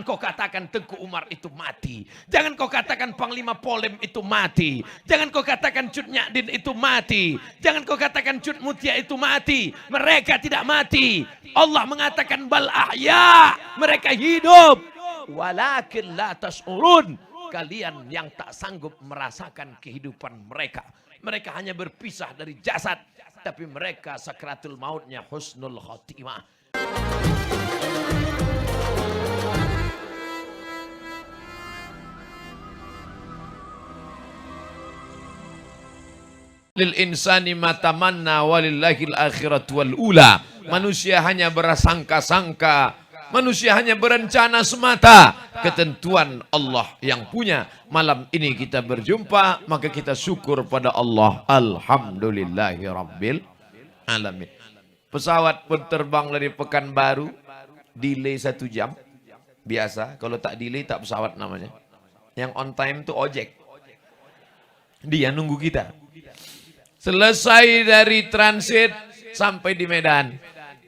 Jangan kau katakan Tengku Umar itu mati. Jangan kau katakan Panglima Polem itu mati. Jangan kau katakan Cut Nyadin itu mati. Jangan kau katakan Cut Mutia itu mati. Mereka tidak mati. Allah mengatakan bal ahya. Mereka hidup. Walakin la tas'urun. Kalian yang tak sanggup merasakan kehidupan mereka. Mereka hanya berpisah dari jasad. Tapi mereka sakratul mautnya husnul khotimah. Lil insani matamanna walillahil akhiratu wal ula. Manusia hanya berasangka-sangka, manusia hanya berencana semata. Ketentuan Allah yang punya. Malam ini kita berjumpa, maka kita syukur pada Allah. Alhamdulillahi rabbil alamin. Pesawat pun terbang dari Pekanbaru, delay 1 jam. Biasa, kalau tak delay tak pesawat namanya. Yang on time tuh ojek. Dia nunggu kita. Selesai dari transit sampai di Medan.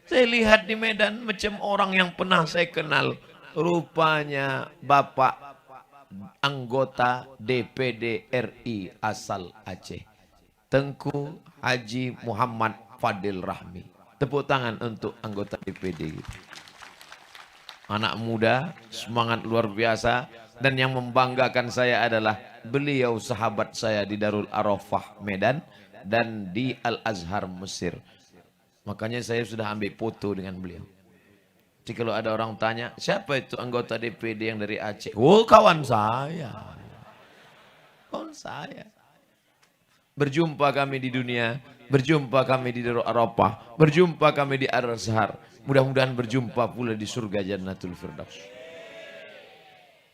Saya lihat di Medan macam orang yang pernah saya kenal. Rupanya Bapak anggota DPD RI asal Aceh. Tengku Haji Muhammad Fadil Rahmi. Tepuk tangan untuk anggota DPD. Anak muda, semangat luar biasa. Dan yang membanggakan saya adalah beliau sahabat saya di Darul Arafah Medan. Dan di Al-Azhar Mesir. Makanya saya sudah ambil foto dengan beliau. Jadi kalau ada orang tanya, siapa itu anggota DPD yang dari Aceh? Oh, kawan saya. Kawan saya. Berjumpa kami di dunia, berjumpa kami di Darul Arafah, berjumpa kami di Al-Azhar. Mudah-mudahan berjumpa pula di surga Jannatul Firdaus.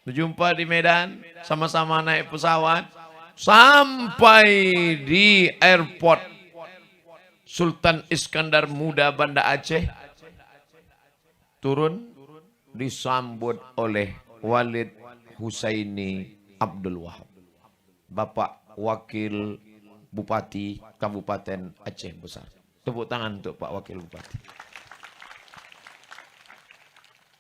Berjumpa di Medan, sama-sama naik pesawat. Sampai di airport Sultan Iskandar Muda Banda Aceh. Turun disambut oleh Walid Husaini Abdul Wahab. Bapak Wakil Bupati Kabupaten Aceh Besar. Tepuk tangan untuk Pak Wakil Bupati.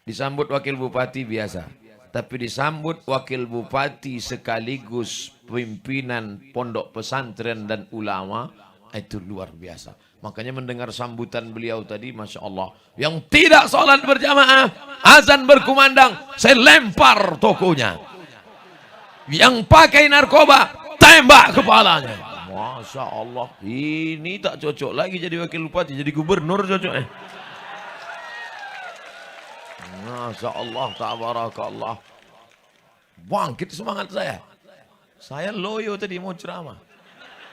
Disambut Wakil Bupati biasa. Tapi disambut Wakil Bupati sekaligus pimpinan pondok pesantren dan ulama, itu luar biasa. Makanya mendengar sambutan beliau tadi, Masya Allah. Yang tidak sholat berjamaah, azan berkumandang, saya lempar tokonya. Yang pakai narkoba, tembak kepalanya. Masya Allah, ini tak cocok lagi jadi Wakil Bupati, jadi gubernur cocoknya. Masya Allah, tabarakallah. Bangkit semangat saya. Saya loyo tadi mau ceramah.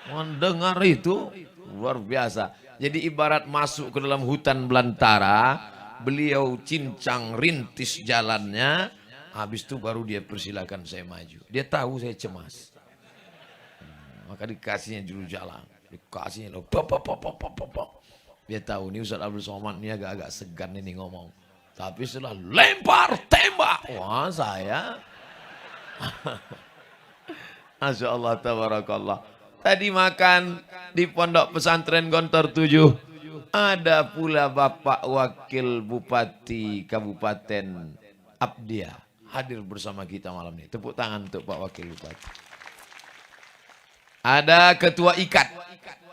Mendengar itu luar biasa. Jadi ibarat masuk ke dalam hutan belantara. Beliau cincang rintis jalannya. Habis itu baru dia persilakan saya maju. Dia tahu saya cemas. Maka dikasihnya juru jalan. Dikasihnya loh. Dia tahu nih Ustaz Abdul Somad ini agak-agak segan ini ngomong. Tapi setelah lempar, tembak. Wah saya. Masya Allah, tabarakallah. Tadi makan di pondok pesantren Gontor 7. Ada pula Bapak Wakil Bupati Kabupaten Abdia. Hadir bersama kita malam ini. Tepuk tangan untuk Pak Wakil Bupati. Ada Ketua IKAT.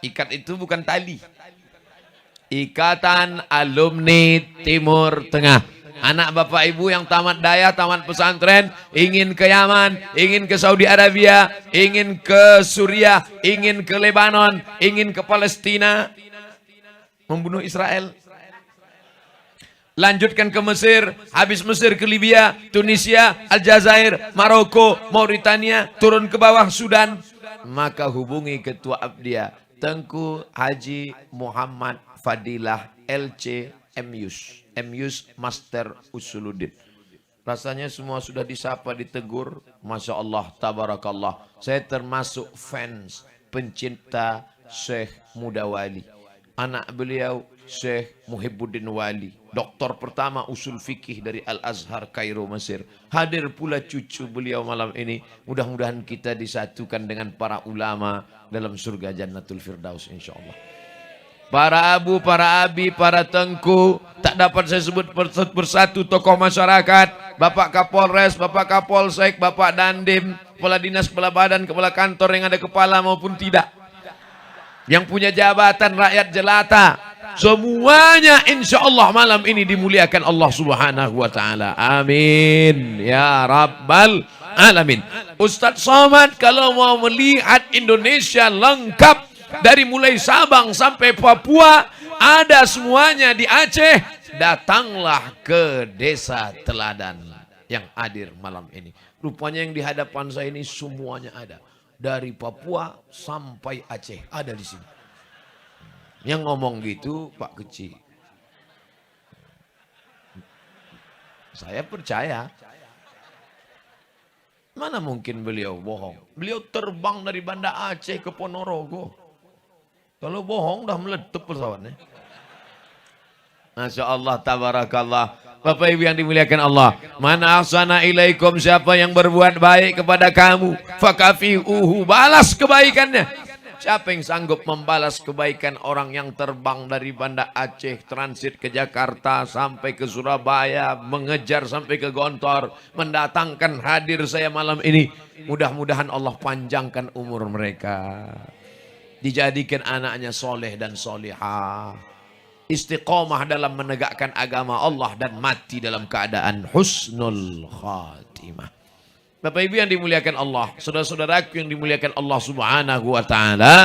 IKAT itu bukan tali. Ikatan Alumni Timur Tengah. Anak bapak ibu yang tamat daya, tamat pesantren, ingin ke Yaman, ingin ke Saudi Arabia, ingin ke Suriah, ingin ke Lebanon, ingin ke Palestina, membunuh Israel. Lanjutkan ke Mesir, habis Mesir ke Libya, Tunisia, Aljazair, Maroko, Mauritania, turun ke bawah Sudan. Maka hubungi Ketua Abdia, Tengku Haji Muhammad Fadilah LC MYus Master Usuluddin. Rasanya semua sudah disapa, ditegur. Masya Allah, tabarakallah. Saya termasuk fans, pencinta Syekh Muda Wali. Anak beliau Syekh Muhibbuddin Wali, doktor pertama usul fikih dari Al-Azhar Kairo Mesir. Hadir pula cucu beliau malam ini. Mudah-mudahan kita disatukan dengan para ulama dalam surga Jannatul Firdaus insyaallah. Para abu, para abi, para tengku, tak dapat saya sebut persatu tokoh masyarakat. Bapak Kapolres, Bapak Kapolsek, Bapak Dandim, kepala dinas, kepala badan, kepala kantor yang ada kepala maupun tidak. Yang punya jabatan rakyat jelata. Semuanya insya Allah malam ini dimuliakan Allah Subhanahu wa ta'ala. Amin. Ya Rabbal Alamin. Ustadz Somad kalau mau melihat Indonesia lengkap dari mulai Sabang sampai Papua, ada semuanya di Aceh, datanglah ke Desa Teladan yang hadir malam ini. Rupanya yang di hadapan saya ini semuanya ada. Dari Papua sampai Aceh ada di sini. Yang ngomong gitu Pak Kecil. Saya percaya. Mana mungkin beliau bohong? Beliau terbang dari Banda Aceh ke Ponorogo. Kalau bohong dah meletup pesawatnya. Masya Allah, tabarakallah. Bapak Ibu yang dimuliakan Allah. Man ahsana ilaikum, siapa yang berbuat baik kepada kamu, fakafi'uhu, balas kebaikannya. Siapa yang sanggup membalas kebaikan orang yang terbang dari Banda Aceh, transit ke Jakarta, sampai ke Surabaya, mengejar sampai ke Gontor, mendatangkan hadir saya malam ini. Mudah-mudahan Allah panjangkan umur mereka. Dijadikan anaknya soleh dan solihah. Istiqomah dalam menegakkan agama Allah dan mati dalam keadaan husnul khatimah. Bapak Ibu yang dimuliakan Allah, saudara-saudaraku yang dimuliakan Allah Subhanahu wa ta'ala,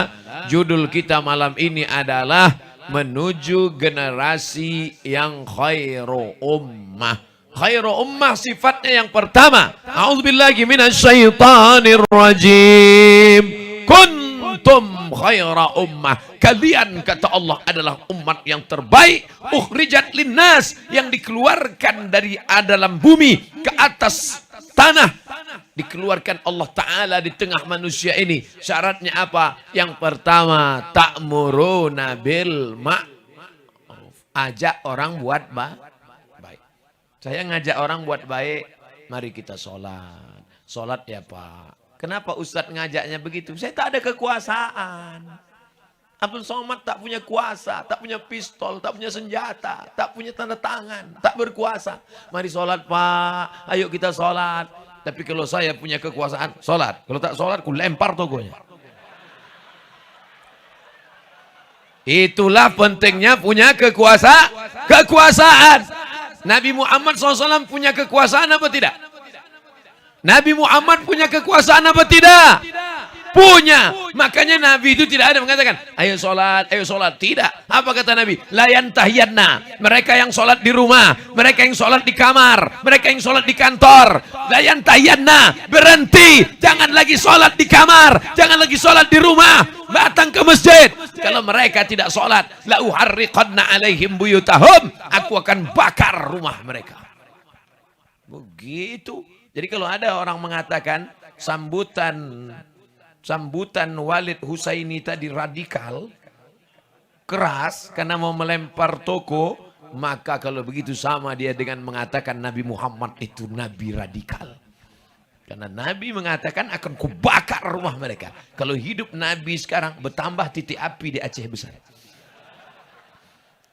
judul kita malam ini adalah menuju generasi yang khairu ummah. Khairu ummah sifatnya yang pertama, a'udzubillahi minasyaitonir rajim. Kuntum khaira ummah. Kalian kata Allah adalah umat yang terbaik, ukhrijat linnas, yang dikeluarkan dari dalam bumi ke atas tanah. Dikeluarkan Allah Ta'ala di tengah manusia ini. Syaratnya apa? Yang pertama, ta'muruna bil ma'ruf. Ajak orang buat baik. Saya ngajak orang buat baik. Mari kita sholat. Sholat ya Pak. Kenapa Ustadz ngajaknya begitu? Saya tak ada kekuasaan. Abdul Somad tak punya kuasa, tak punya pistol, tak punya senjata, tak punya tanda tangan, tak berkuasa. Mari sholat Pak, ayo kita sholat. Tapi kalau saya punya kekuasaan, sholat. Kalau tak sholat, ku lempar togonya. Itulah pentingnya punya kekuasaan. Nabi Muhammad SAW punya kekuasaan apa tidak? Nabi Muhammad punya kekuasaan apa tidak? Punya. Makanya Nabi itu tidak ada mengatakan, ayo sholat, ayo sholat. Tidak. Apa kata Nabi? Layan tahiyadna. Mereka yang sholat di rumah, mereka yang sholat di kamar, mereka yang sholat di kantor. Layan tahiyadna. Berhenti. Jangan lagi sholat di kamar, jangan lagi sholat di rumah. Datang ke masjid. Kalau mereka tidak sholat, la uharriqanna alaihim buyutahum. Aku akan bakar rumah mereka. Begitu. Jadi kalau ada orang mengatakan sambutan Walid Husaini tadi radikal, keras karena mau melempar toko, maka kalau begitu sama dia dengan mengatakan Nabi Muhammad itu Nabi radikal. Karena Nabi mengatakan akan kubakar rumah mereka. Kalau hidup Nabi sekarang bertambah titik api di Aceh besar.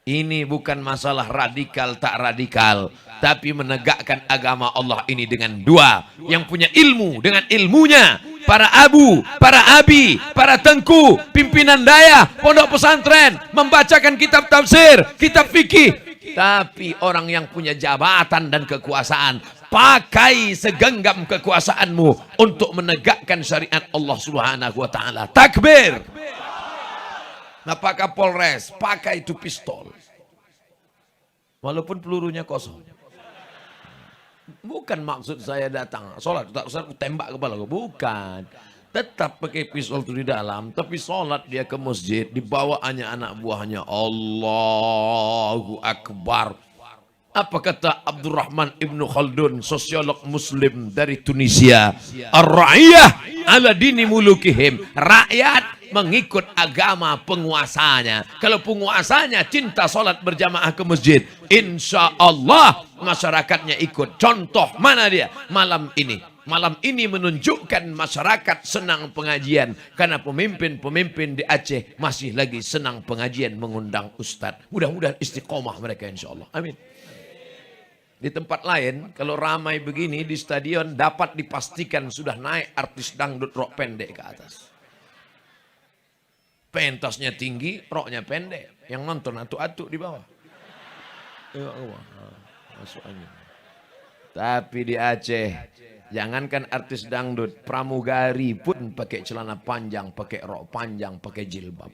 Ini bukan masalah radikal tak radikal, tapi menegakkan agama Allah ini dengan dua. Yang punya ilmu dengan ilmunya, para abu, para abi, para tengku, pimpinan daya, pondok pesantren, membacakan kitab tafsir, kitab fikih. Tapi orang yang punya jabatan dan kekuasaan, pakai segenggam kekuasaanmu untuk menegakkan syariat Allah Subhanahu wa ta'ala. Takbir. Bapak Kapolres pakai itu pistol. Walaupun pelurunya kosong. Bukan maksud saya datang sholat, tembak kepala. Bukan. Tetap pakai pistol itu di dalam. Tapi sholat dia ke masjid. Dibawaannya anak buahnya. Allahu Akbar. Apa kata Abdurrahman Ibnu Khaldun, sosiolog muslim dari Tunisia? Ar-ra'iyah ala dini mulukihim. Rakyat mengikut agama penguasanya. Kalau penguasanya cinta sholat berjamaah ke masjid, insya Allah masyarakatnya ikut. Contoh mana dia? Malam ini. Malam ini menunjukkan masyarakat senang pengajian. Karena pemimpin-pemimpin di Aceh masih lagi senang pengajian, mengundang ustadz. Mudah-mudahan istiqomah mereka insya Allah. Amin. Di tempat lain, kalau ramai begini di stadion dapat dipastikan sudah naik artis dangdut rok pendek ke atas. Pentasnya tinggi, roknya pendek. Yang nonton atuk-atuk di bawah. Masuk angin. Tapi di Aceh, jangankan artis dangdut, pramugari pun pakai celana panjang, pakai rok panjang, pakai jilbab.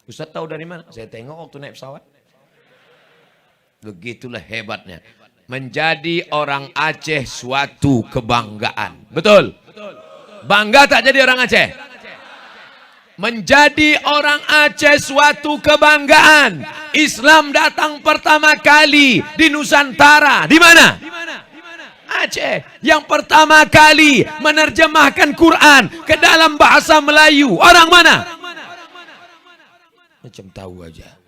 Ustaz tahu dari mana? Saya tengok waktu naik pesawat. Begitulah hebatnya. Menjadi orang Aceh suatu kebanggaan. Betul? Bangga tak jadi orang Aceh? Menjadi orang Aceh suatu kebanggaan. Islam datang pertama kali di Nusantara. Di mana? Aceh. Yang pertama kali menerjemahkan Quran ke dalam bahasa Melayu. Orang mana? Macam tahu aja.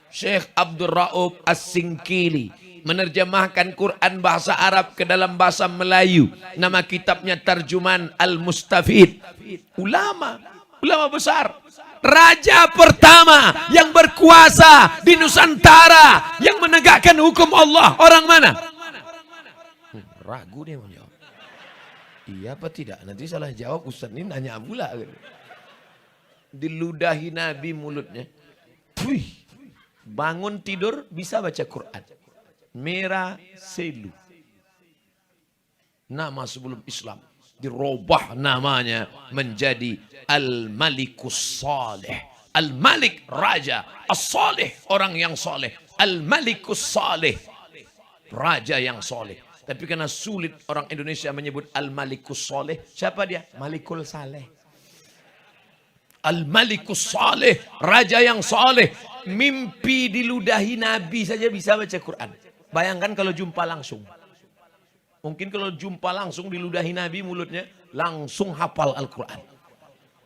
Syekh Abdul Rauf As-Singkili menerjemahkan Quran bahasa Arab ke dalam bahasa Melayu. Nama kitabnya Tarjuman Al-Mustafid. Ulama besar. Raja pertama yang berkuasa di Nusantara yang menegakkan hukum Allah. Orang mana? Ragu dia mau jawab. Iya apa tidak? Nanti salah jawab Ustaz ini nanya pula. Diludahi Nabi mulutnya. Puih. Bangun tidur bisa baca Quran. Merah Selu. Nama sebelum Islam. Dirubah namanya menjadi Al-Malikus Saleh. Al-Malik Raja. As-Saleh orang yang soleh. Al-Malikus Saleh. Raja yang soleh. Tapi karena sulit orang Indonesia menyebut Al-Malikus Saleh. Siapa dia? Malikul Saleh. Al-Malikus Saleh. Raja yang soleh. Mimpi diludahi Nabi saja bisa baca Quran. Bayangkan kalau jumpa langsung. Mungkin kalau jumpa langsung diludahi Nabi mulutnya, langsung hafal Al-Quran.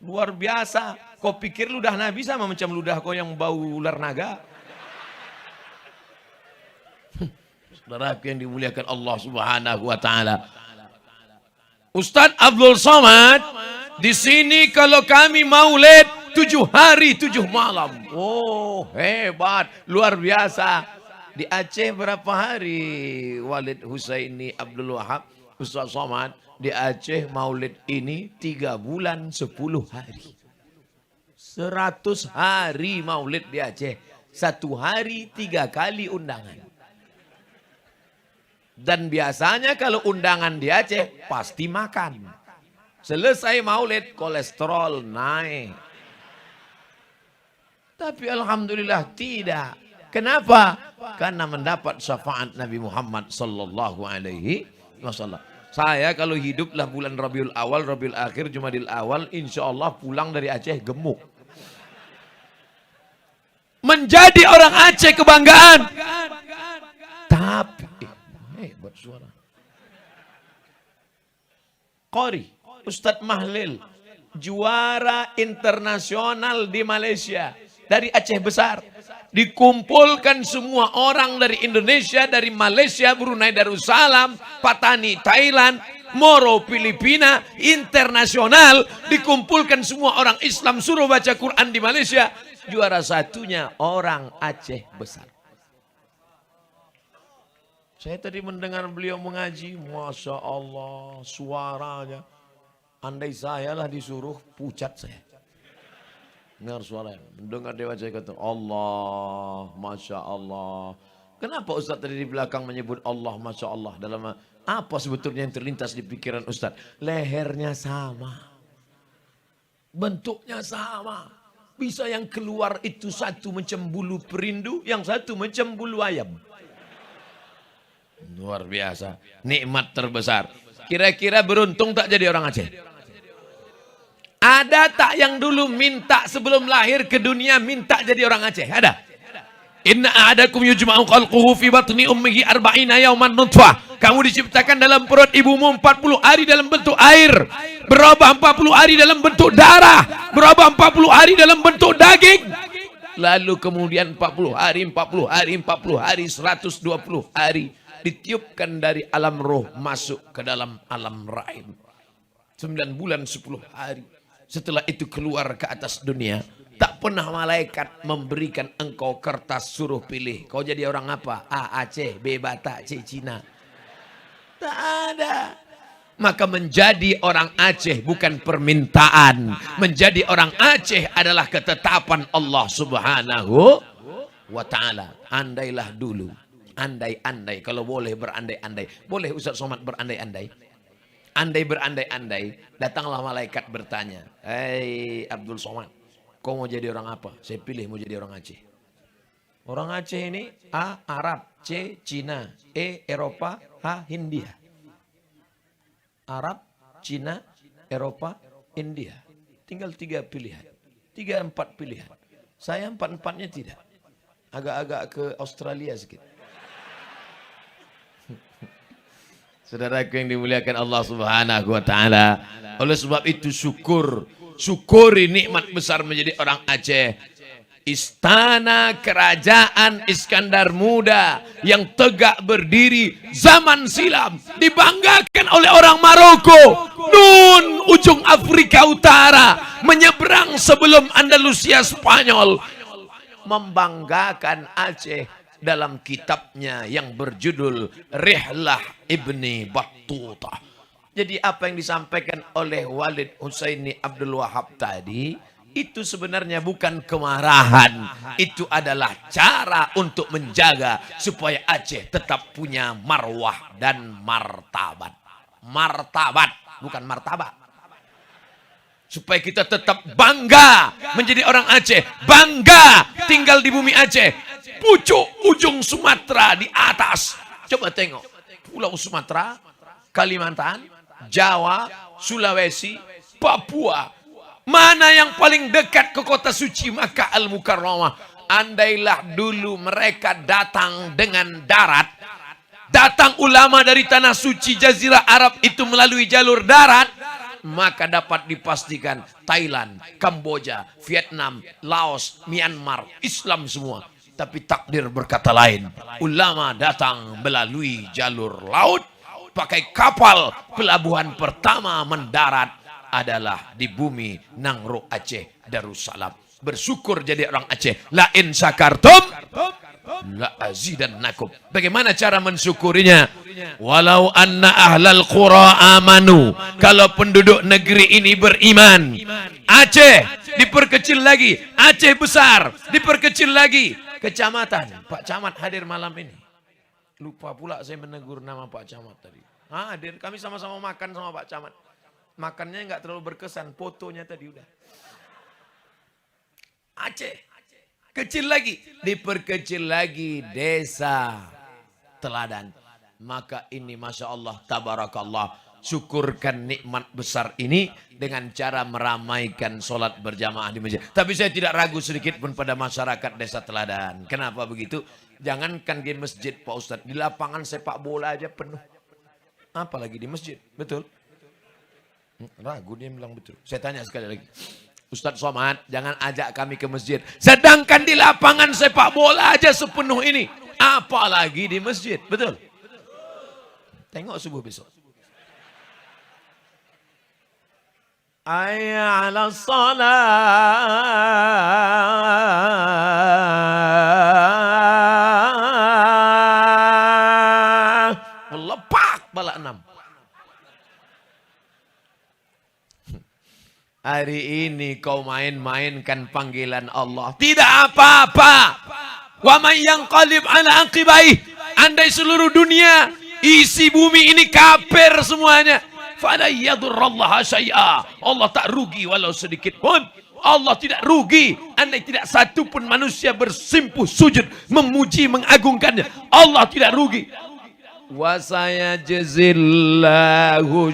Luar biasa. Kau pikir ludah Nabi sama macam ludah kau yang bau ular naga? Saudara yang dimuliakan Allah Subhanahu wa taala. Ustadz Abdul Somad, di sini kalau kami maulid 7 hari 7 malam. Oh, hebat, luar biasa. Di Aceh berapa hari Walid Husaini Abdul Wahab Ustaz Somad? Di Aceh maulid ini 3 bulan 10 hari. 100 hari maulid di Aceh. 1 hari 3 kali undangan. Dan biasanya kalau undangan di Aceh pasti makan. Selesai maulid kolesterol naik. Tapi alhamdulillah tidak. Kenapa? Karena mendapat syafaat Nabi Muhammad sallallahu alaihi wasallam. Saya kalau hiduplah bulan Rabiul Awal, Rabiul Akhir, Jumadil Awal, insya Allah pulang dari Aceh gemuk. Menjadi orang Aceh kebanggaan. Tapi hebat suara. Qori, Ustadz Mahlil, juara internasional di Malaysia. Dari Aceh besar. Dikumpulkan semua orang dari Indonesia, dari Malaysia, Brunei Darussalam, Patani, Thailand, Moro, Filipina, internasional. Dikumpulkan semua orang Islam, suruh baca Quran di Malaysia. Juara satunya orang Aceh besar. Saya tadi mendengar beliau mengaji, Masya Allah, suaranya. Andai saya lah disuruh, pucat saya. Dengar suaranya, mendengar dia baca kata Allah, Masya Allah. Kenapa Ustaz tadi di belakang menyebut Allah, Masya Allah? Dalam apa sebetulnya yang terlintas di pikiran Ustaz? Lehernya sama, bentuknya sama. Bisa yang keluar itu satu macam bulu perindu, yang satu macam bulu ayam. Luar biasa, nikmat terbesar. Kira-kira beruntung tak jadi orang Aceh? Ada tak yang dulu minta sebelum lahir ke dunia minta jadi orang Aceh? Ada? Inna a'adakum yujma'u khalquhu fi batni ummihi arba'ina yawman nutfah. Kamu diciptakan dalam perut ibumu 40 hari dalam bentuk air. Berubah 40 hari dalam bentuk darah. Berubah 40 hari dalam bentuk daging. Lalu kemudian 40 hari, 40 hari, 40 hari, 120 hari. Ditiupkan dari alam roh masuk ke dalam alam rahim. 9 bulan 10 hari. Setelah itu keluar ke atas dunia. Tak pernah malaikat memberikan engkau kertas suruh pilih. Kau jadi orang apa? A. Aceh, B. Batak, C. Cina. Tak ada. Maka menjadi orang Aceh bukan permintaan. Menjadi orang Aceh adalah ketetapan Allah Subhanahu wa ta'ala. Andailah dulu. Andai-andai. Kalau boleh berandai-andai. Boleh Ustaz Somad berandai-andai? Andai berandai-andai. Datanglah malaikat bertanya. Hei Abdul Somad. Kau mau jadi orang apa? Saya pilih mau jadi orang Aceh. Orang Aceh ini A. Arab. C. Cina. E. Eropa. H. Hindia. Arab, Cina, Eropa, India. Tinggal 3 pilihan. 3-4 pilihan. Saya 4-4-nya tidak. Agak-agak ke Australia sedikit. Saudaraku yang dimuliakan Allah Subhanahu wa ta'ala. Oleh sebab itu syukuri nikmat besar menjadi orang Aceh. Istana kerajaan Iskandar Muda yang tegak berdiri zaman silam dibanggakan oleh orang Maroko. Nun ujung Afrika Utara menyeberang sebelum Andalusia Spanyol. Membanggakan Aceh dalam kitabnya yang berjudul Rihlah Ibni Battuta. Jadi apa yang disampaikan oleh Walid Husaini Abdul Wahab tadi itu sebenarnya bukan kemarahan. Itu adalah cara untuk menjaga supaya Aceh tetap punya marwah dan martabat. Martabat, bukan martabak. Supaya kita tetap bangga menjadi orang Aceh. Bangga tinggal di bumi Aceh. Pucuk ujung Sumatera di atas. Coba tengok. Pulau Sumatera, Kalimantan, Jawa, Sulawesi, Papua. Mana yang paling dekat ke kota suci Makkah Al-Mukarramah? Andailah dulu mereka datang dengan darat. Datang ulama dari tanah suci Jazirah Arab itu melalui jalur darat. Maka dapat dipastikan Thailand, Kamboja, Vietnam, Laos, Myanmar, Islam semua. Tapi takdir berkata lain. Ulama datang melalui jalur laut. Pakai kapal. Pelabuhan pertama mendarat adalah di bumi Nangro Aceh Darussalam. Bersyukur jadi orang Aceh. La in syakartum la azidannakum. Bagaimana cara mensyukurinya? Walau anna ahlal qura amanu. Kalau penduduk negeri ini beriman. Aceh diperkecil lagi. Aceh besar diperkecil lagi. Kecamatan. Pak Camat hadir malam ini. Lupa pula saya menegur nama Pak Camat tadi. Hadir. Kami sama-sama makan sama Pak Camat. Makannya nggak terlalu berkesan, fotonya tadi udah. Aceh, kecil lagi, diperkecil lagi desa teladan. Maka ini Masya Allah, Tabarakallah, syukurkan nikmat besar ini dengan cara meramaikan sholat berjamaah di masjid. Tapi saya tidak ragu sedikit pun pada masyarakat desa teladan. Kenapa begitu? Jangankan di masjid Pak Ustadz, di lapangan sepak bola aja penuh. Apalagi di masjid, betul? Ragu dia bilang betul. Saya tanya sekali lagi. Ustadz Somad, jangan ajak kami ke masjid. Sedangkan di lapangan sepak bola aja sepenuh ini. Apalagi di masjid. Betul? Tengok subuh besok. Hayya 'alas shalah. Lepak bala 6. Hari ini kau main-mainkan panggilan Allah. Tidak apa-apa. Wa may yanqalib ala aqibaih. Andai seluruh dunia, isi bumi ini kafir semuanya. Fala yadurrallaha syai'a. Allah tak rugi walau sedikit pun. Allah tidak rugi. Andai tidak satu pun manusia bersimpuh sujud, memuji, mengagungkannya. Allah tidak rugi. Wa sayajzillahu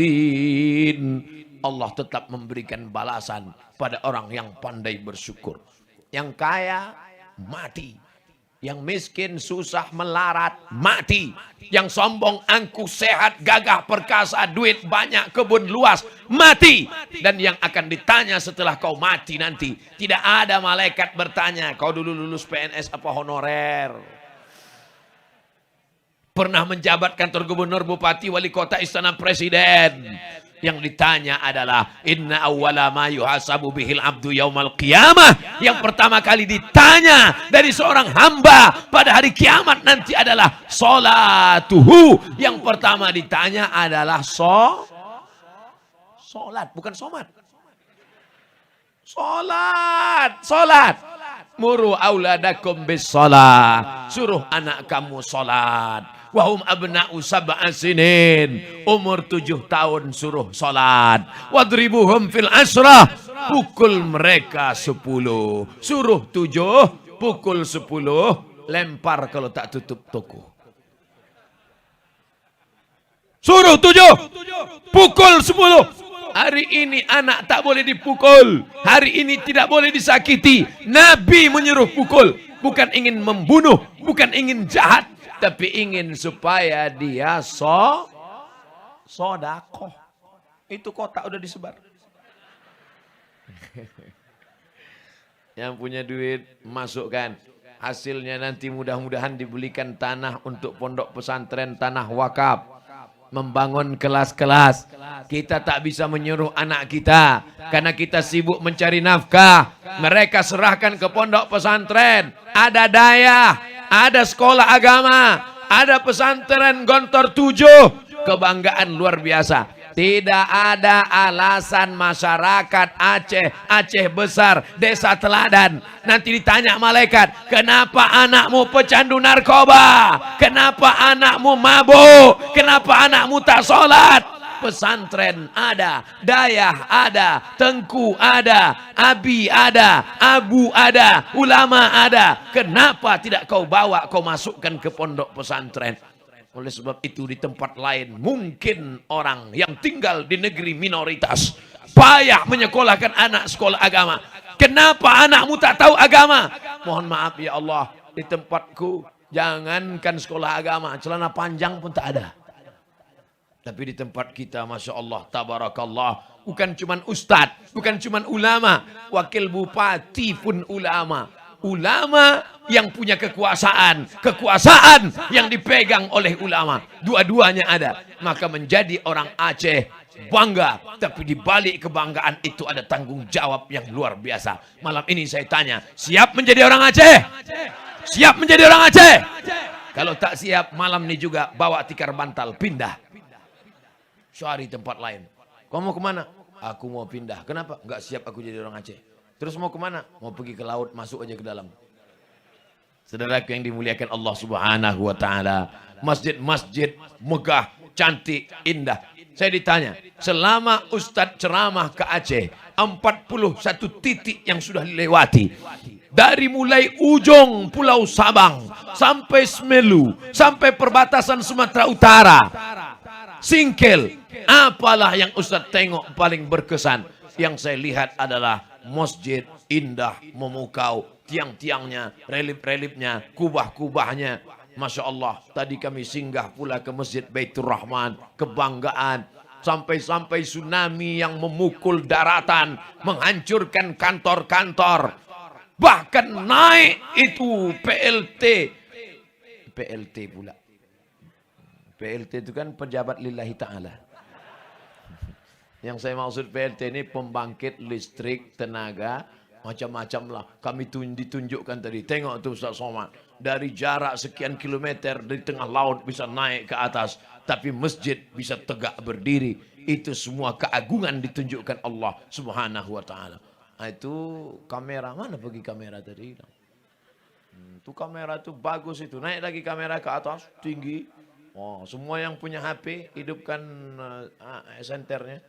syakirin. Allah tetap memberikan balasan pada orang yang pandai bersyukur. Yang kaya, mati. Yang miskin, susah, melarat, mati. Yang sombong, angkuh, sehat, gagah, perkasa, duit banyak, kebun luas, mati. Dan yang akan ditanya setelah kau mati nanti. Tidak ada malaikat bertanya, kau dulu lulus PNS apa honorer? pernah menjabat kantor gubernur, bupati, wali kota, istana presiden. Yang ditanya adalah inna awwala ma yuhasabu bihil abdu yaumal qiyamah. Yang pertama kali ditanya dari seorang hamba pada hari kiamat nanti adalah salatuhu. Yang pertama ditanya adalah solat, bukan somat. Solat. Muru auladakum bis salat. Suruh anak kamu solat. Wahum abna'u sab'a sinin, umur 7 tahun suruh salat. Wadribuhum fil asrah, pukul mereka 10. Suruh 7, pukul 10, lempar kalau tak tutup toko. Suruh 7, pukul 10. Hari ini anak tak boleh dipukul. Hari ini tidak boleh disakiti. Nabi menyuruh pukul. Bukan ingin membunuh, bukan ingin jahat, tapi ingin supaya dia sodakoh. Itu kotak udah disebar. Yang punya duit masukkan. Hasilnya nanti mudah-mudahan dibelikan tanah untuk pondok pesantren, tanah wakaf. Membangun kelas-kelas. Kita tak bisa menyuruh anak kita karena kita sibuk mencari nafkah. Mereka serahkan ke pondok pesantren. Ada daya, ada sekolah agama, ada pesantren Gontor 7. Kebanggaan luar biasa. Tidak ada alasan masyarakat Aceh besar, desa teladan. Nanti ditanya malaikat, kenapa anakmu pecandu narkoba? Kenapa anakmu mabuk? Kenapa anakmu tak sholat? Pesantren ada, dayah ada, tengku ada, abi ada, abu ada, ulama ada. Kenapa tidak kau bawa, kau masukkan ke pondok pesantren? Oleh sebab itu di tempat lain mungkin orang yang tinggal di negeri minoritas payah menyekolahkan anak sekolah agama. Kenapa anakmu tak tahu agama? Mohon maaf ya Allah, di tempatku jangankan sekolah agama, celana panjang pun tak ada. Tapi di tempat kita Masya Allah, tabarakallah, bukan cuman ustadz, bukan cuman ulama, wakil bupati pun ulama. Ulama yang punya kekuasaan yang dipegang oleh ulama, dua-duanya ada. Maka menjadi orang Aceh bangga, tapi di balik kebanggaan itu ada tanggung jawab yang luar biasa. Malam ini saya tanya, siap menjadi orang Aceh? Siap menjadi orang Aceh? Kalau tak siap, malam ini juga bawa tikar bantal, pindah. Cari tempat lain. Kau mau kemana? Aku mau pindah. Kenapa? Enggak siap aku jadi orang Aceh. Terus mau kemana? Mau pergi ke laut, masuk aja ke dalam. Saudaraku yang dimuliakan Allah Subhanahu wa Ta'ala, masjid-masjid megah, cantik, indah. Saya ditanya, selama Ustadz ceramah ke Aceh, 41 titik yang sudah dilewati. Dari mulai ujung Pulau Sabang sampai Semelu, sampai perbatasan Sumatera Utara, Singkel. Apalah yang Ustadz tengok paling berkesan? Yang saya lihat adalah masjid indah, memukau, tiang-tiangnya, relip-relipnya, kubah-kubahnya. Masya Allah, tadi kami singgah pula ke Masjid Baitur Rahman, kebanggaan. Sampai-sampai tsunami yang memukul daratan, menghancurkan kantor-kantor. Bahkan naik itu PLT pula. PLT itu kan pejabat lillahi ta'ala. Yang saya maksud PLT ini pembangkit listrik tenaga macam-macam lah. Kami ditunjukkan tadi. Tengok tuh Ustaz Somad. Dari jarak sekian kilometer di tengah laut bisa naik ke atas. Tapi masjid bisa tegak berdiri. Itu semua keagungan ditunjukkan Allah Subhanahu wa Ta'ala. Nah, itu kamera. Mana pergi kamera tadi? Itu kamera itu bagus itu. Naik lagi kamera ke atas. Tinggi. Oh, semua yang punya HP hidupkan senternya.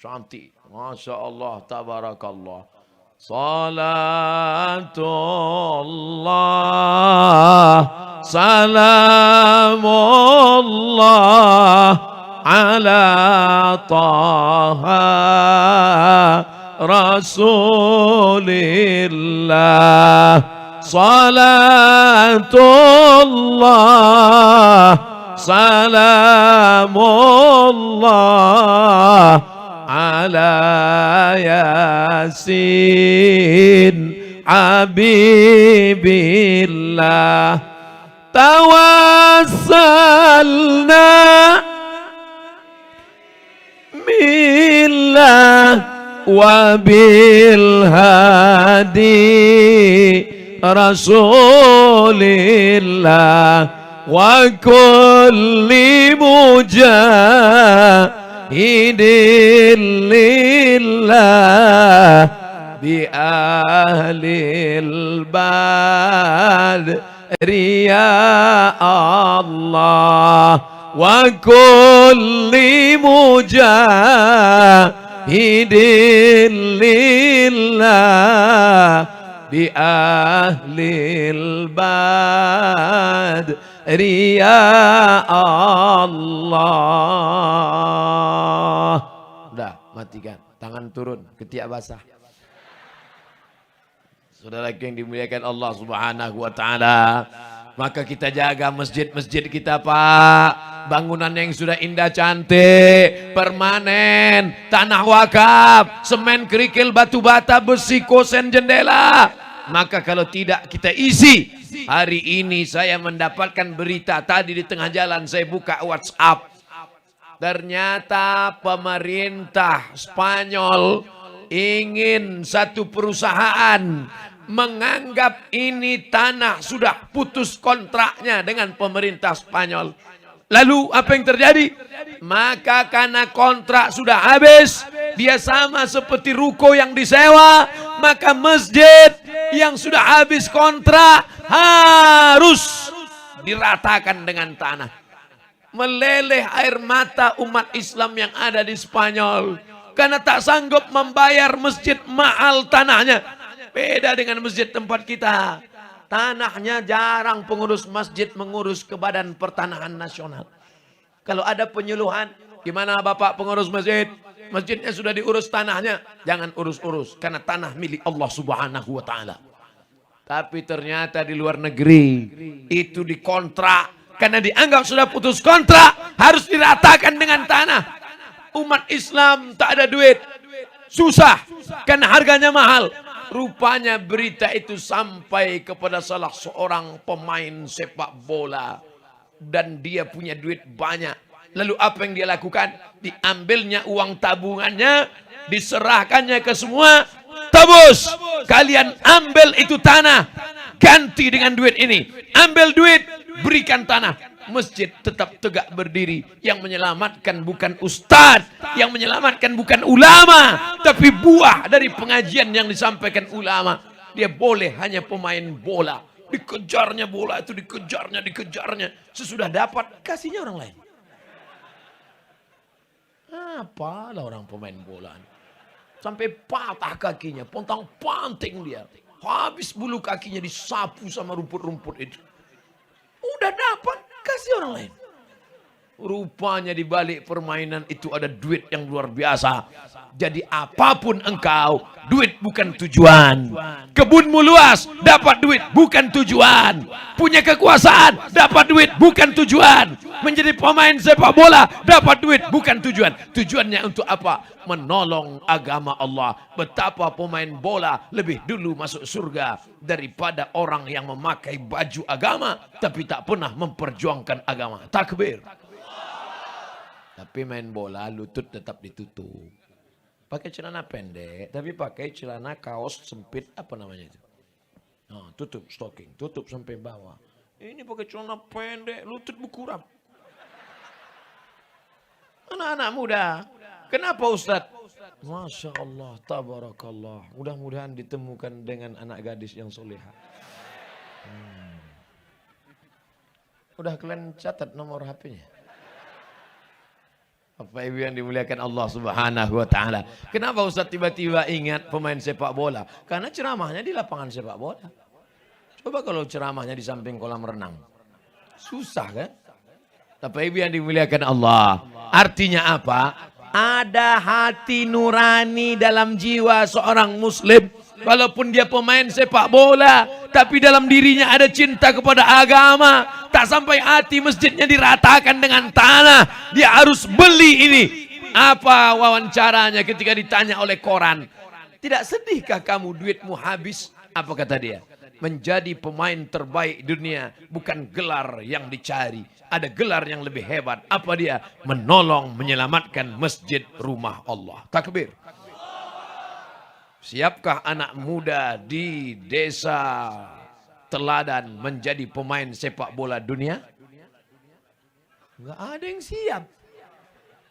Cantik. Masya Allah, tabarakallah. Salatullah, salamullah ala taha rasulillah. Salatullah, salamullah ala yasin habibillah. tawassalna billah wa bil hadi rasulillah wa kulli mujahidin lillah bi ahlil badri ya Allah wa kulli mujahidin lillah bi ahlil badri ya Allah. Udah, matikan. Tangan turun, ketiak basah. Saudara yang dimuliakan Allah Subhanahu wa taala, maka kita jaga masjid-masjid kita, Pak. Bangunan yang sudah indah cantik, permanen, tanah wakaf, semen, kerikil, batu bata, besi, kosen, jendela. Maka kalau tidak kita isi. Hari ini saya mendapatkan berita tadi di tengah jalan, saya buka WhatsApp. Ternyata pemerintah Spanyol ingin satu perusahaan menganggap ini tanah sudah putus kontraknya dengan pemerintah Spanyol. Lalu apa yang terjadi? Maka karena kontrak sudah habis, dia sama seperti ruko yang disewa, maka masjid yang sudah habis kontrak harus diratakan dengan tanah. Meleleh air mata umat Islam yang ada di Spanyol karena tak sanggup membayar masjid mahal tanahnya. Beda dengan masjid tempat kita. Tanahnya jarang pengurus masjid mengurus ke Badan Pertanahan Nasional. Kalau ada penyuluhan, gimana Bapak pengurus masjid? Masjidnya sudah diurus tanahnya. Jangan urus-urus, karena tanah milik Allah Subhanahu wa ta'ala. Tapi ternyata di luar negeri, itu dikontrak. Karena dianggap sudah putus kontrak, harus diratakan dengan tanah. Umat Islam tak ada duit. Susah, karena harganya mahal. Rupanya berita itu sampai kepada salah seorang pemain sepak bola. Dan dia punya duit banyak. Lalu apa yang dia lakukan? Diambilnya uang tabungannya, diserahkannya ke semua. Tabus, kalian ambil itu tanah, ganti dengan duit ini. Ambil duit, berikan tanah. Masjid tetap tegak berdiri. Yang menyelamatkan bukan ustadz, yang menyelamatkan bukan ulama, tapi buah dari pengajian yang disampaikan ulama. Dia boleh hanya pemain bola, dikejarnya bola itu, dikejarnya. Sesudah dapat, kasihnya orang lain. Apalah orang pemain bola, sampai patah kakinya, pontang panting dia, habis bulu kakinya disapu sama rumput-rumput itu. Udah dapat, kasih orang lain. Rupanya di balik permainan itu ada duit yang luar biasa. Jadi apapun engkau, duit bukan tujuan. Kebunmu luas, dapat duit bukan tujuan. Punya kekuasaan, dapat duit bukan tujuan. Menjadi pemain sepak bola, dapat duit bukan tujuan. Tujuannya untuk apa? Menolong agama Allah. Betapa pemain bola lebih dulu masuk surga daripada orang yang memakai baju agama tapi tak pernah memperjuangkan agama. Takbir. Tapi main bola lutut tetap ditutup. Pakai celana pendek, tapi pakai celana kaos sempit, apa namanya itu? Nah, tutup stocking, tutup sampai bawah. Ini pakai celana pendek, lutut berkurang. Anak-anak muda, kenapa Ustadz? Masya Allah, tabarakallah. Mudah-mudahan ditemukan dengan anak gadis yang soleha. Udah kalian catat nomor HP-nya? Bapak Ibu yang dimuliakan Allah Subhanahu wa taala. Kenapa Ustaz tiba-tiba ingat pemain sepak bola? Karena ceramahnya di lapangan sepak bola. Coba kalau ceramahnya di samping kolam renang. Susah kan? Bapak Ibu yang dimuliakan Allah. Artinya apa? Ada hati nurani dalam jiwa seorang muslim. Walaupun dia pemain sepak bola, tapi dalam dirinya ada cinta kepada agama. Tak sampai hati masjidnya diratakan dengan tanah. Dia harus beli ini. Apa wawancaranya ketika ditanya oleh koran? Tidak sedihkah kamu duitmu habis? Apa kata dia? menjadi pemain terbaik dunia bukan gelar yang dicari. Ada gelar yang lebih hebat. Apa dia? Menolong, menyelamatkan masjid rumah Allah. Takbir. Siapkah anak muda di desa Teladan menjadi pemain sepak bola dunia? Enggak ada yang siap.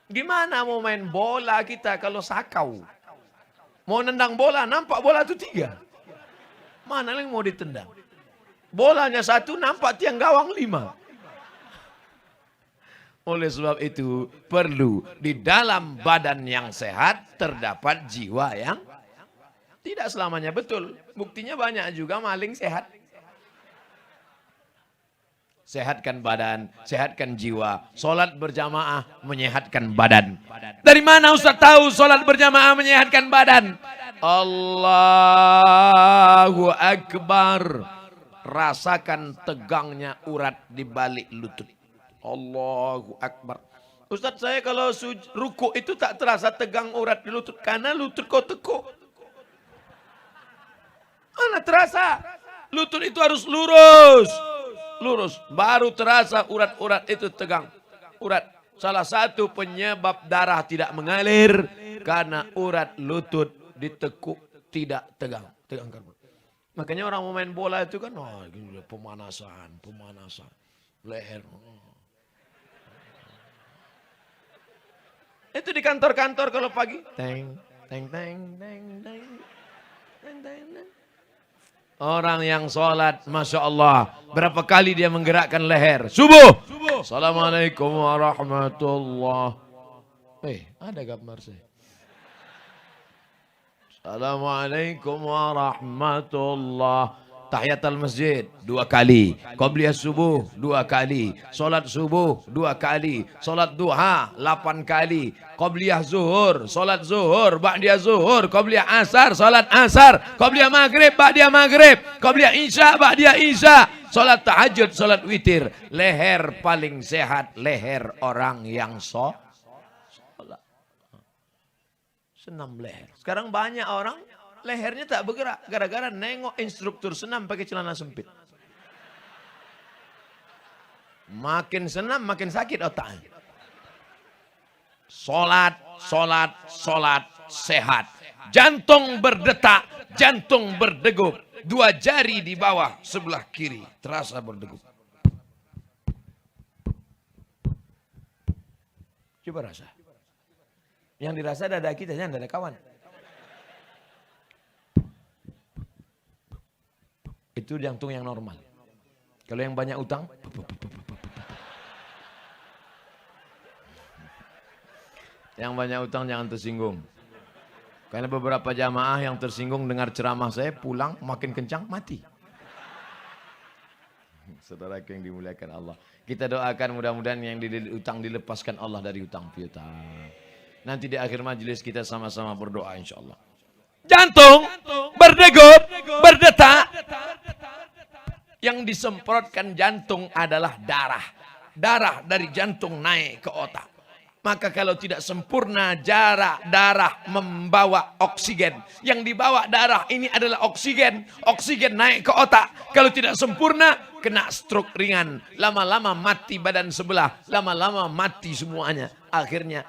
Gimana mau main bola kita kalau sakau? Mau nendang bola, nampak bola itu 3. Mana yang mau ditendang? Bolanya 1, nampak tiang gawang 5. Oleh sebab itu perlu di dalam badan yang sehat terdapat jiwa yang tidak selamanya betul. Buktinya banyak juga maling sehat. Sehatkan badan, sehatkan jiwa. Solat berjamaah menyehatkan badan. Dari mana Ustaz tahu solat berjamaah menyehatkan badan? Allahu Akbar. Rasakan tegangnya urat di balik lutut. Allahu Akbar. Ustaz, saya kalau ruku itu tak terasa tegang urat di lutut. Karena lutut kau tekuk. Mana terasa? Lutut itu harus lurus. Lurus, baru terasa urat-urat itu tegang. Urat, salah satu penyebab darah tidak mengalir karena urat lutut ditekuk tidak tegang. Makanya orang mau main bola itu kan, pemanasan, leher. Itu di kantor-kantor kalau pagi, teng. Orang yang sholat, Masya Allah. Berapa kali dia menggerakkan leher. Subuh. Assalamualaikum warahmatullahi. Ada gambar saya. Assalamualaikum warahmatullahi. Tahiyatul masjid 2 kali. Qabliyah subuh 2 kali. Sholat subuh 2 kali. Sholat duha 8 kali. Qabliyah zuhur, sholat zuhur, ba'diyah zuhur, qabliyah asar, sholat asar, qabliyah maghrib, ba'diyah maghrib, qabliyah isya, ba'diyah isya, sholat tahajud, sholat witir. Leher paling sehat, leher orang yang sholat. Senam leher. Sekarang banyak orang lehernya tak bergerak, gara-gara nengok instruktur senam pakai celana sempit. Makin senam, makin sakit otaknya. Solat sehat. Jantung berdetak, jantung berdegup. 2 jari di bawah sebelah kiri terasa berdegup. Coba rasa. Yang dirasa dada kita, jangan dada kawan. Itu jantung yang normal. Kalau yang banyak utang, yang banyak utang jangan tersinggung. Karena beberapa jamaah yang tersinggung dengar ceramah saya pulang makin kencang mati. Saudara yang dimuliakan Allah. Kita doakan mudah-mudahan yang utang dilepaskan Allah dari utang piutang. Nanti di akhir majelis kita sama-sama berdoa insya Allah. Jantung berdegup, berdetak. Yang disemprotkan jantung adalah darah. Darah dari jantung naik ke otak. Maka kalau tidak sempurna darah membawa oksigen. Yang dibawa darah ini adalah oksigen. Oksigen naik ke otak. Kalau tidak sempurna kena stroke ringan. Lama-lama mati badan sebelah. Lama-lama mati semuanya. Akhirnya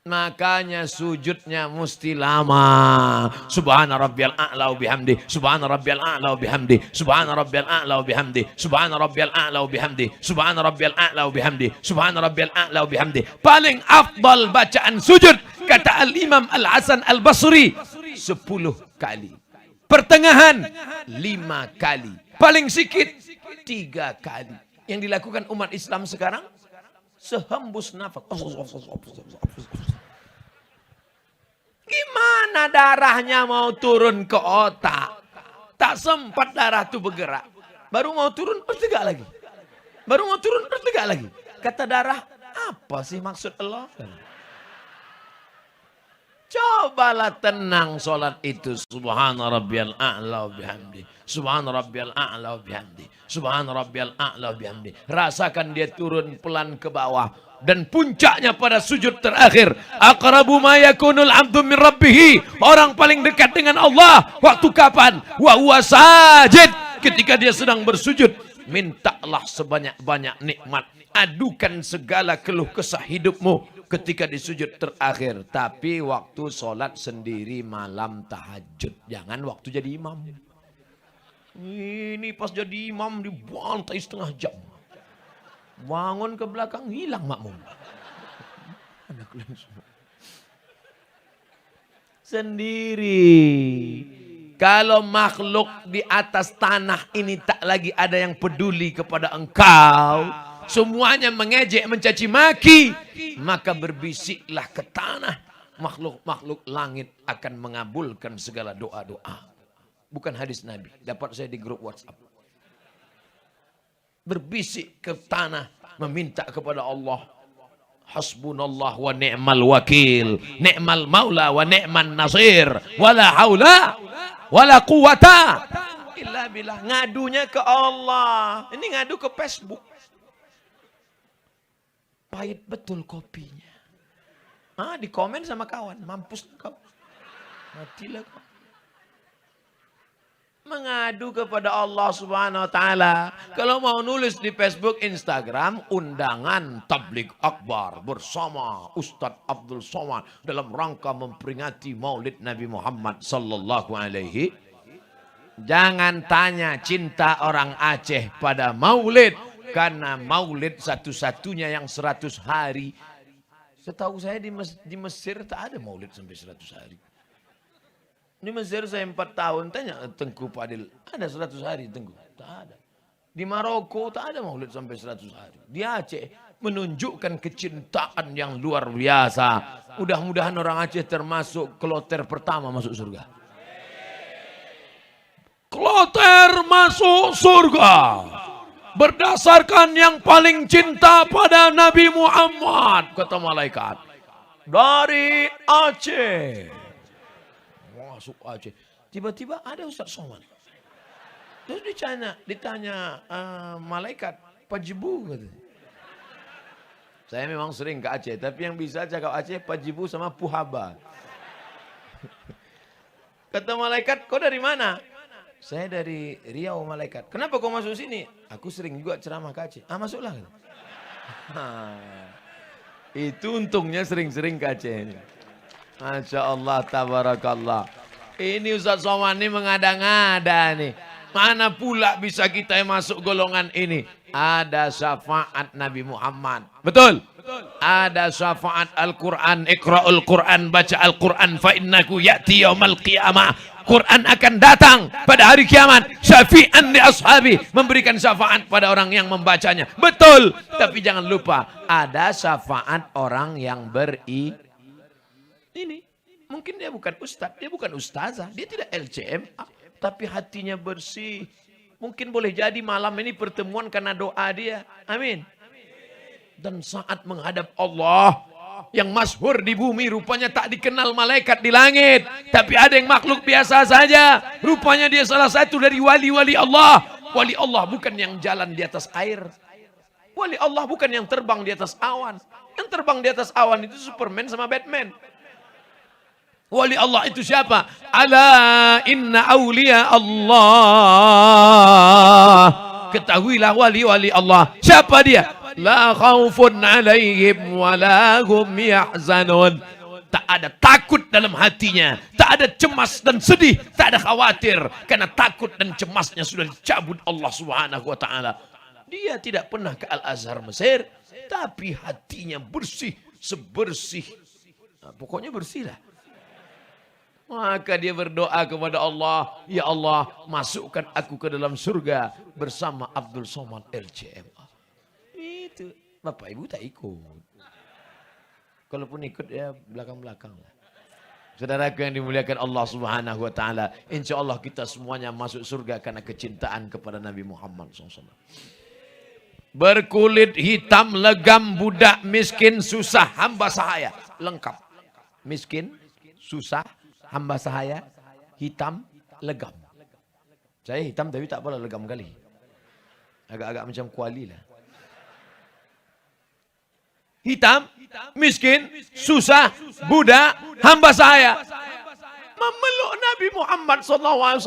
makanya sujudnya mesti lama. Subhana rabbiyal a'la wa bihamdi. Subhana rabbiyal a'la wa bihamdi. Subhana rabbiyal a'la wa bihamdi. Subhana rabbiyal a'la wa bihamdi. Subhana rabbiyal a'la wa bihamdi. Subhana rabbiyal a'la wa bihamdi. Paling afdal bacaan sujud kata Al-Imam Al-Hasan Al-Basri 10 kali. Pertengahan 5 kali. Paling sikit 3 kali. Yang dilakukan umat Islam sekarang sehembus nafas. Gimana darahnya mau turun ke otak? Tak sempat darah itu bergerak. Baru mau turun, bertegak lagi. Baru mau turun, bertegak lagi. Kata darah, apa sih maksud Allah? Cobalah tenang sholat itu. Subhana rabbiyal a'la wa bihamdi. Subhana rabbiyal a'la wa bihamdi. Subhana rabbiyal a'la wa bihamdi. Rasakan dia turun pelan ke bawah. Dan puncaknya pada sujud terakhir. Aqrabu ma yakunul abdu min rabbihi. Orang paling dekat dengan Allah. Waktu kapan? Wa huwa sajid. Ketika dia sedang bersujud. Mintalah sebanyak-banyak nikmat. Adukan segala keluh kesah hidupmu. Ketika di sujud terakhir. Tapi waktu sholat sendiri malam tahajud. Jangan waktu jadi imam. Ini pas jadi imam dibantai setengah jam. Bangun ke belakang hilang makmum. Sendiri. Kalau makhluk di atas tanah ini tak lagi ada yang peduli kepada engkau. Semuanya mengejek, mencaci maki. Maka berbisiklah ke tanah. Makhluk-makhluk langit akan mengabulkan segala doa-doa. Bukan hadis Nabi. Dapat saya di grup WhatsApp. Berbisik ke tanah. Meminta kepada Allah. Hasbunallah wa ni'mal wakil. Ni'mal maula wa ni'man nasir. Wala haula. Wala quwata. Illa billah. Ngadunya ke Allah. Ini ngadu ke Facebook. Pahit betul kopinya. Di komen sama kawan. Mampus kau. Matilah kau. Mengadu kepada Allah subhanahu wa ta'ala. Kalau mau nulis di Facebook, Instagram. Undangan tabligh akbar. Bersama Ustadz Abdul Somad. Dalam rangka memperingati maulid Nabi Muhammad sallallahu alaihi. Jangan tanya cinta orang Aceh pada maulid. Karena maulid satu-satunya yang 100 hari. Setahu saya di Mesir tak ada maulid sampai 100 hari. Di Mesir saya 4 tahun. Tanya Tengku Fadil. Ada 100 hari Tengku? Tak ada. Di Maroko tak ada maulid sampai 100 hari. Di Aceh menunjukkan kecintaan yang luar biasa. Mudah-mudahan orang Aceh termasuk kloter pertama masuk surga. Kloter masuk surga. Berdasarkan yang paling cinta pada Nabi Muhammad. Kata malaikat. Dari Aceh. Masuk Aceh. Tiba-tiba ada Ustaz Somad. Terus ditanya malaikat. Pajibu. Saya memang sering ke Aceh. Tapi yang bisa cakap Aceh Pajibu sama Puhaba. Kata malaikat, kau dari mana? Saya dari Riau malaikat. Kenapa kau masuk sini? Aku sering juga ceramah ke Aceh. Masuklah. Itu untungnya sering-sering ke Aceh. Masya Allah, tabarakallah. Ini Ustaz Somad ini mengada-ngada nih. Mana pula bisa kita masuk golongan ini? Ada syafaat Nabi Muhammad. Betul? Ada syafaat Al-Quran. Iqra'ul Quran, baca Al-Quran. Fa innaku ya'ti yawmal qiyamah. Quran akan datang pada hari kiamat. Syafi'an li ashabi. Memberikan syafaat pada orang yang membacanya. Betul. Tapi jangan lupa. Ada syafaat orang yang ini. Mungkin dia bukan ustadz. Dia bukan ustazah. Dia tidak LCMA. Tapi hatinya bersih. Mungkin boleh jadi malam ini pertemuan karena doa dia. Amin. Dan saat menghadap Allah. Yang masyhur di bumi rupanya tak dikenal malaikat di langit. Tapi ada yang makhluk biasa saja. Rupanya dia salah satu dari wali-wali Allah. Wali Allah bukan yang jalan di atas air. Wali Allah bukan yang terbang di atas awan. Yang terbang di atas awan itu Superman sama Batman. Wali Allah itu siapa? Ala inna awliya Allah. Ketahuilah wali-wali Allah. Siapa dia? La khaufun alaihim wa la hum yahzanun. Tak ada takut dalam hatinya. Tak ada cemas dan sedih. Tak ada khawatir. Karena takut dan cemasnya sudah dicabut Allah subhanahu wa ta'ala. Dia tidak pernah ke Al-Azhar Mesir. Tapi hatinya bersih. Sebersih. Pokoknya bersih lah. Maka dia berdoa kepada Allah. Ya Allah, masukkan aku ke dalam surga. Bersama Abdul Somad LCMA. Itu. Bapak Ibu tak ikut. Kalaupun ikut ya belakang-belakang lah. Saudaraku yang dimuliakan Allah subhanahu wa ta'ala. Insya Allah kita semuanya masuk surga karena kecintaan kepada Nabi Muhammad SAW. Berkulit hitam, legam, budak, miskin, susah, hamba sahaya. Lengkap. Miskin, susah, hamba sahaya, hitam, legam. Saya hitam tapi tak pernah legam kali. Agak-agak macam kuali lah. Hitam, miskin, susah, budak, hamba sahaya. Memeluk Nabi Muhammad SAW.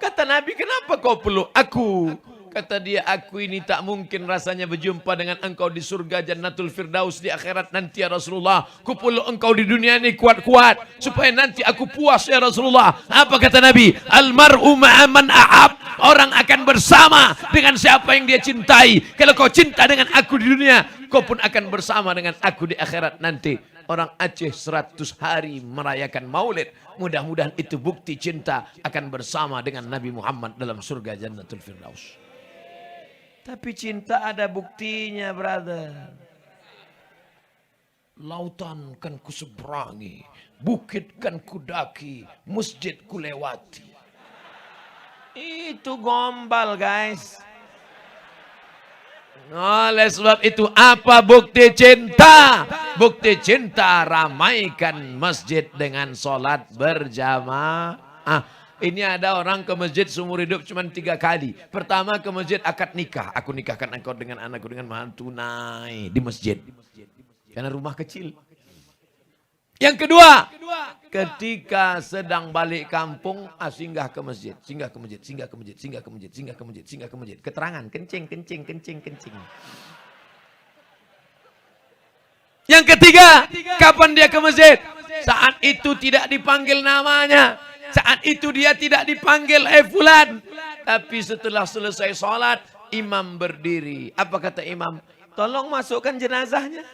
Kata Nabi, kenapa kau peluk aku? Kata dia, aku ini tak mungkin rasanya berjumpa dengan engkau di surga Jannatul Firdaus di akhirat nanti ya Rasulullah. Ku peluk engkau di dunia ini kuat-kuat supaya nanti aku puas ya Rasulullah. Apa kata Nabi? Almar'u ma'aman a'ab. Orang akan bersama dengan siapa yang dia cintai. Kalau kau cinta dengan aku di dunia, kau pun akan bersama dengan aku di akhirat nanti. Orang Aceh 100 hari merayakan maulid. Mudah-mudahan itu bukti cinta akan bersama dengan Nabi Muhammad dalam surga Jannatul Firdaus. Tapi cinta ada buktinya, brother. Lautan kan kuseberangi, bukit kan kudaki, masjid kulewati. Itu gombal, guys. Oleh sebab itu, apa bukti cinta? Bukti cinta, ramaikan masjid dengan sholat berjamaah. Ini ada orang ke masjid seumur hidup cuma 3 kali. Pertama ke masjid akad nikah. Aku nikahkan engkau dengan anakku dengan mahar tunai di masjid. Karena rumah kecil. Yang kedua, ketika sedang balik kampung, singgah ke masjid. Singgah ke masjid, singgah ke masjid, singgah ke masjid, singgah ke masjid, singgah ke masjid. Keterangan, kencing, kencing, kencing, kencing. Yang ketiga, kapan dia ke masjid? Saat itu tidak dipanggil namanya. Saat itu dia tidak dipanggil fulan. Tapi setelah selesai sholat, imam berdiri. Apa kata imam? Tolong masukkan jenazahnya.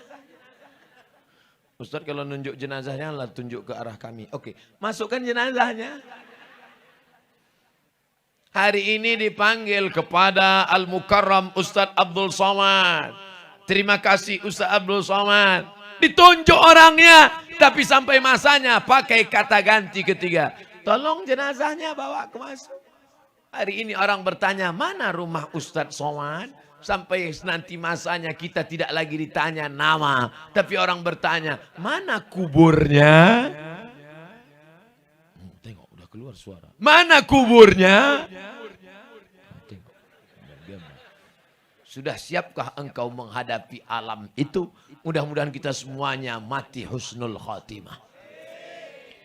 Ustaz kalau nunjuk jenazahnya lah tunjuk ke arah kami. Oke, masukkan jenazahnya. Hari ini dipanggil kepada Al-Mukarram Ustaz Abdul Somad. Terima kasih Ustaz Abdul Somad. Ditunjuk orangnya. Tapi sampai masanya pakai kata ganti ketiga. Tolong jenazahnya bawa ke masuk. Hari ini orang bertanya, mana rumah Ustadz Somad? Sampai nanti masanya kita tidak lagi ditanya nama. Tapi orang bertanya, mana kuburnya? Tengok, udah keluar suara. Mana kuburnya? Tengok. Sudah siapkah engkau menghadapi alam itu? Mudah-mudahan kita semuanya mati husnul khatimah.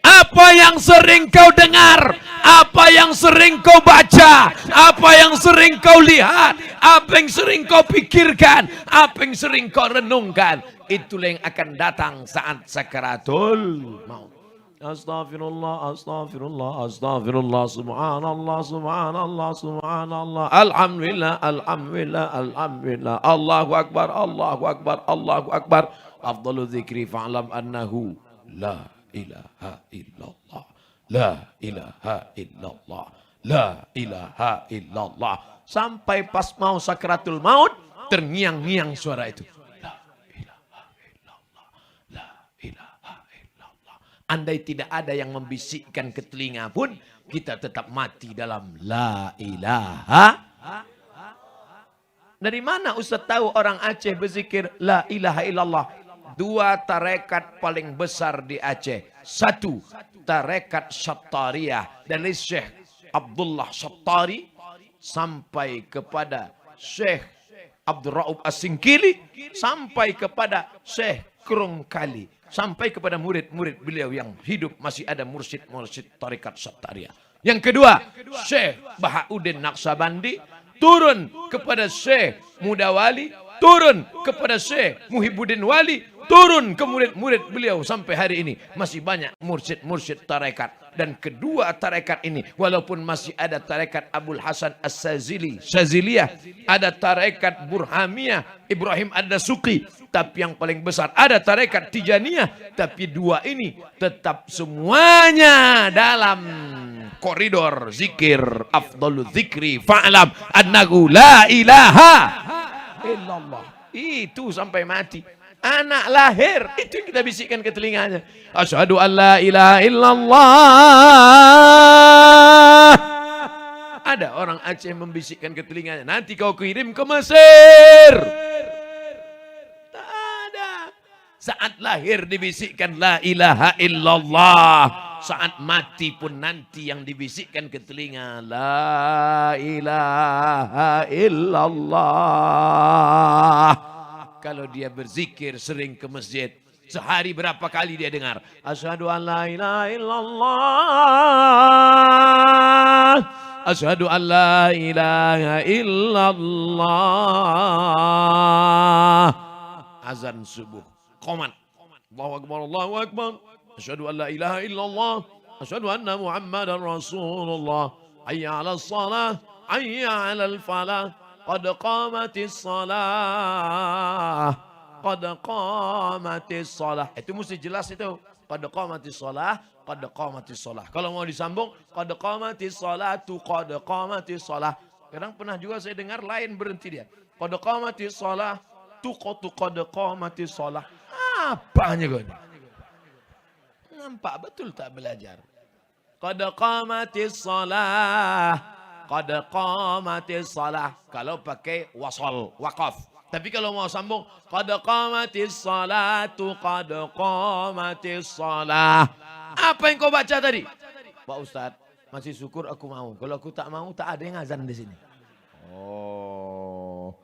Apa yang sering kau dengar, apa yang sering kau baca, apa yang sering kau lihat, apa yang sering kau pikirkan, apa yang sering kau renungkan, itulah yang akan datang saat sakaratul maut. Astaghfirullah, astaghfirullah, astaghfirullah, subhanallah, subhanallah, subhanallah, alhamdulillah, alhamdulillah, alhamdulillah, Allahu akbar, Allahu akbar, Allahu akbar. Afdalu dzikri fa'lam annahu la ilaha illallah, la ilaha illallah, la ilaha illallah. Sampai pas mau sakratul maut, terngiang-ngiang suara itu. La ilaha illallah, la ilaha illallah. Andai tidak ada yang membisikkan ke telinga pun, kita tetap mati dalam la ilaha. Dari mana Ustaz tahu orang Aceh berzikir la ilaha illallah? 2 tarekat paling besar di Aceh. 1, tarekat Syattariyah dari Syekh Abdullah Syattari sampai kepada Syekh Abdul Raub As-Singkili sampai kepada Syekh Krungkali sampai kepada murid-murid beliau yang hidup masih ada mursyid-mursyid tarekat Syattariyah. Yang kedua, Syekh Bahauddin Naqsabandi turun kepada Syekh Mudawali, turun kepada Syekh Muhibbuddin Wali, turun ke murid-murid beliau sampai hari ini. Masih banyak mursyid-mursyid tarekat. Dan kedua tarekat ini, walaupun masih ada tarekat Abul Hasan As-Saziliyah, ada tarekat Burhamiyah, Ibrahim Ad-Dasuqi, tapi yang paling besar ada tarekat Tijaniyah. Tapi 2 ini tetap semuanya dalam koridor zikir. Afdalu zikri fa'lam annahu la ilaha illallah. Itu sampai mati. Anak lahir, itu yang kita bisikkan ke telinganya. Asyhadu an la ilaha illallah. Ada orang Aceh membisikkan ke telinganya, nanti kau kirim ke Mesir. Tak ada. Saat lahir dibisikkan la ilaha illallah. Saat mati pun nanti yang dibisikkan ke telinga la ilaha illallah. Kalau dia berzikir sering ke masjid, sehari berapa kali dia dengar asyhadu an la ilaha illallah, asyhadu an la ilaha illallah. Azan subuh, qomat, Allahu akbar, Allahu akbar, asyhadu an la ilaha illallah, asyhadu anna Muhammadar Rasulullah, hayya 'alas shalah, hayya 'alal falah, qad qamatis shalah, qad qamatis shalah. Itu mesti jelas itu. Qad qamatis shalah, qad qamatis shalah. Kalau mau disambung, qad qamatis shalatu, qad qamatis shalah. Kadang pernah juga saya dengar lain berhenti dia. Qad qamatis shalah, tuqatu qad qamatis shalah. Apanya kau ini? Nampak betul tak belajar. Qad qamatis shalah, qad qamatis shalah. Kalau pakai wasal, waqaf. Tapi kalau mau sambung, qad qamatis salatu, qad qamatis shalah. Apa yang kau baca tadi? Pak Ustadz, masih syukur aku mau. Kalau aku tak mau, tak ada yang azan di sini. Oh,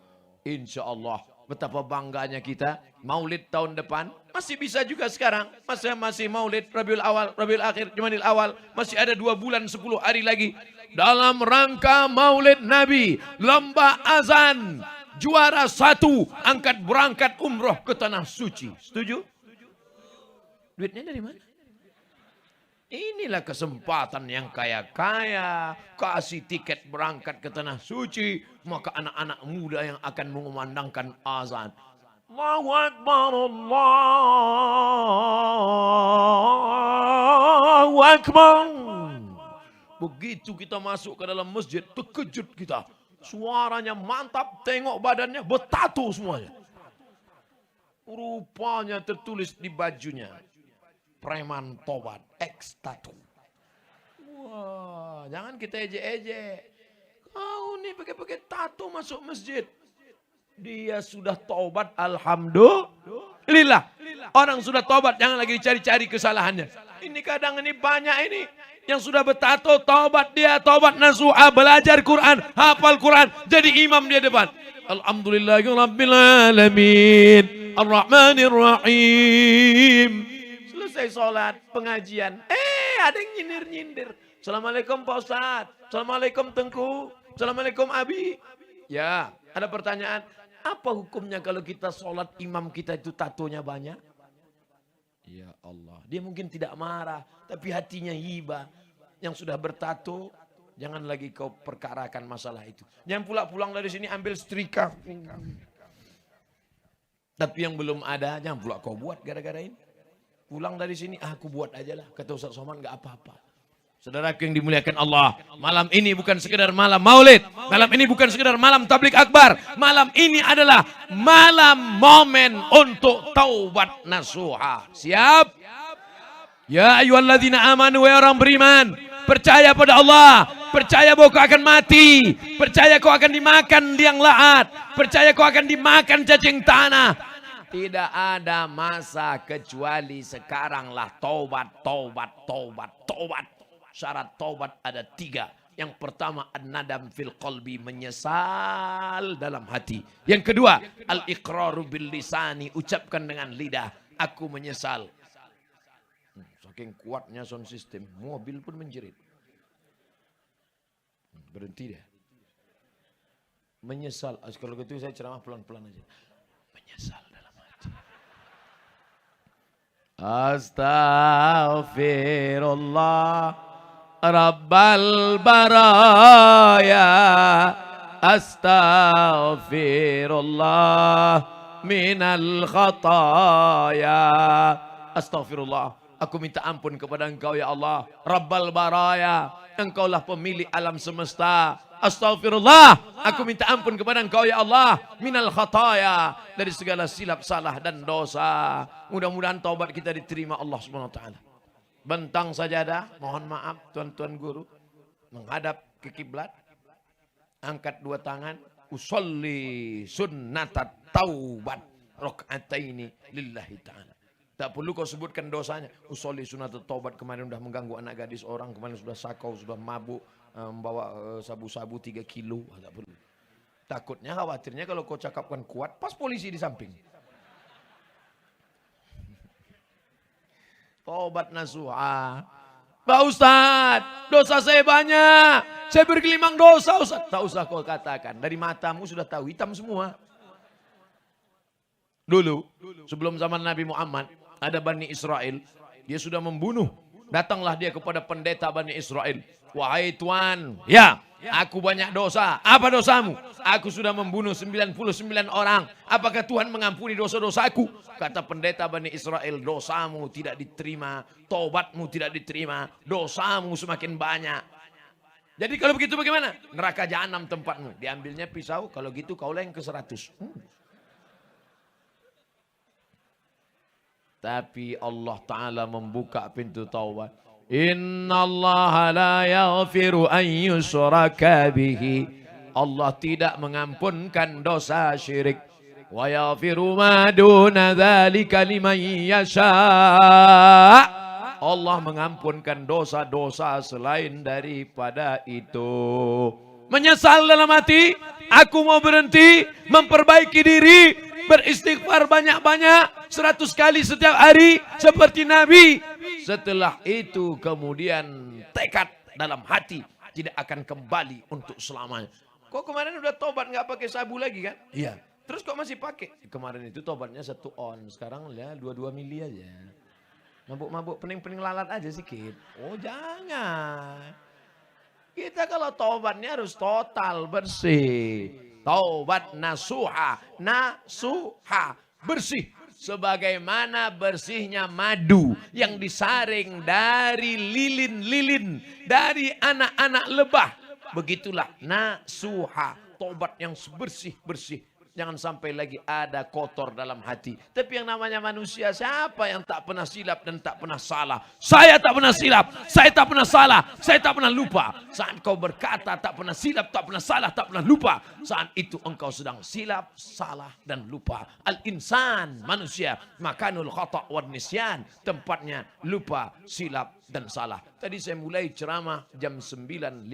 insya Allah. Betapa bangganya kita. Maulid tahun depan. Masih bisa juga sekarang. Masih maulid Rabiul Awal, Rabiul Akhir, Jumadil Awal. Masih ada 2 bulan 10 hari lagi. Dalam rangka maulid Nabi. Lomba azan. Juara 1. Angkat berangkat umroh ke Tanah Suci. Setuju? Duitnya dari mana? Inilah kesempatan yang kaya-kaya. Kasih tiket berangkat ke Tanah Suci. Maka anak-anak muda yang akan mengumandangkan azan. Allahu Akbar, Allahu Akbar. Begitu kita masuk ke dalam masjid, terkejut kita. Suaranya mantap, tengok badannya bertato semuanya. Rupanya tertulis di bajunya. Preman tobat, X tato. Wah, jangan kita ejek-ejek. Kau nih pakai tato masuk masjid. Dia sudah tobat, alhamdulillah. Orang sudah tobat, jangan lagi dicari-cari kesalahannya. Ini kadang ini banyak ini. Yang sudah bertato, tobat dia, tobat nasuha, belajar Quran, hafal Quran, jadi imam dia depan. Alhamdulillahirabbil alamin, arrahmanir rahim. Selesai sholat, pengajian. Ada yang nyindir-nyindir. Assalamualaikum Pak Ustadz. Assalamualaikum Tengku. Assalamualaikum Abi. Ya, ada pertanyaan. Apa hukumnya kalau kita sholat imam kita itu tatonya banyak? Ya Allah. Dia mungkin tidak marah. Tapi hatinya hibah. Yang sudah bertato. Jangan lagi kau perkarakan masalah itu. Jangan pulang dari sini ambil setrika. Tapi yang belum ada. Jangan pula kau buat gara-gara ini. Pulang dari sini. Aku buat aja lah. Kata Ustaz Somad gak apa-apa. Saudaraku yang dimuliakan Allah, malam ini bukan sekedar malam maulid, malam ini bukan sekedar malam tablik akbar, malam ini adalah malam momen untuk taubat nasuha. Siap? Ya ayyuhalladzina amanu, wa orang beriman, percaya pada Allah, percaya bahwa kau akan mati, percaya kau akan dimakan liang lahat, percaya kau akan dimakan cacing tanah. Tidak ada masa kecuali sekaranglah taubat, taubat, taubat, taubat. Syarat taubat ada 3. Yang pertama, an-nadam fil qalbi, menyesal dalam hati. Yang kedua, al-iqraru bil lisani, ucapkan dengan lidah, aku menyesal. Saking kuatnya sound system, mobil pun menjerit. Berhenti deh. Menyesal. Kalau gitu saya ceramah pelan-pelan aja. Menyesal dalam hati. Astaghfirullah Rabbal baraya, astaghfirullah minal khataya. Astaghfirullah, aku minta ampun kepada Engkau ya Allah. Rabbal baraya, Engkaulah pemilik alam semesta. Astaghfirullah, aku minta ampun kepada Engkau ya Allah. Minal khataya, dari segala silap salah dan dosa. Mudah-mudahan taubat kita diterima Allah Subhanahu wa taala. Bentang sajadah, mohon maaf tuan-tuan guru, menghadap ke kiblat, angkat 2 tangan, usolli sunnatat taubat. raka'ataini lillahi ta'ala. Tak perlu kau sebutkan dosanya. Usolli sunat taubat, kemarin sudah mengganggu anak gadis orang, kemarin sudah sakau, sudah mabuk, membawa sabu-sabu 3 kilo. Tak perlu. Takutnya, khawatirnya kalau kau cakapkan kuat, pas polisi di samping. Taubat nasuha. Pak Ustaz, dosa saya banyak. Saya bergelimang dosa Ustaz. Tak usah kau katakan. Dari matamu sudah tahu, hitam semua. Dulu, sebelum zaman Nabi Muhammad, ada Bani Israel. Dia sudah membunuh. Datanglah dia kepada pendeta Bani Israel. Wahai Tuan, ya, aku banyak dosa. Apa dosamu? Aku sudah membunuh 99 orang. Apakah Tuhan mengampuni dosa-dosaku? Kata pendeta Bani Israel, dosamu tidak diterima. Taubatmu tidak diterima. Dosamu semakin banyak. Jadi kalau begitu bagaimana? Neraka jahanam tempatmu. Diambilnya pisau, kalau gitu kaulah yang ke-100. Tapi Allah Ta'ala membuka pintu taubat. Inna Allah la yaghfiru an yushraka bihi. Allah tidak mengampunkan dosa syirik. Wa yaghfiru ma duna dzalika liman yasha. Allah mengampunkan dosa-dosa selain daripada itu. Menyesal dalam hati, aku mau berhenti, memperbaiki diri, beristighfar banyak-banyak, 100 kali setiap hari seperti Nabi. Setelah itu kemudian tekad dalam hati tidak akan kembali untuk selamanya. Kok kemarin udah tobat nggak pakai sabu lagi kan? Iya. Terus kok masih pakai? Kemarin itu tobatnya 1 on, sekarang ya 22 mili aja. Mabuk-mabuk pening-pening lalat aja sedikit. Oh jangan. Kita kalau tobatnya harus total bersih. Taubat nasuha, nasuha, bersih. Sebagaimana bersihnya madu yang disaring dari lilin-lilin, dari anak-anak lebah. Begitulah nasuha, taubat yang bersih-bersih. Jangan sampai lagi ada kotor dalam hati. Tapi yang namanya manusia, siapa yang tak pernah silap dan tak pernah salah? Saya tak pernah silap, saya tak pernah salah, saya tak pernah lupa. Saat kau berkata tak pernah silap, tak pernah salah, tak pernah lupa, saat itu engkau sedang silap, salah dan lupa. Al-insan, manusia, makanul khata' wan nisyan, tempatnya lupa, silap dan salah. Tadi saya mulai ceramah jam 9.15,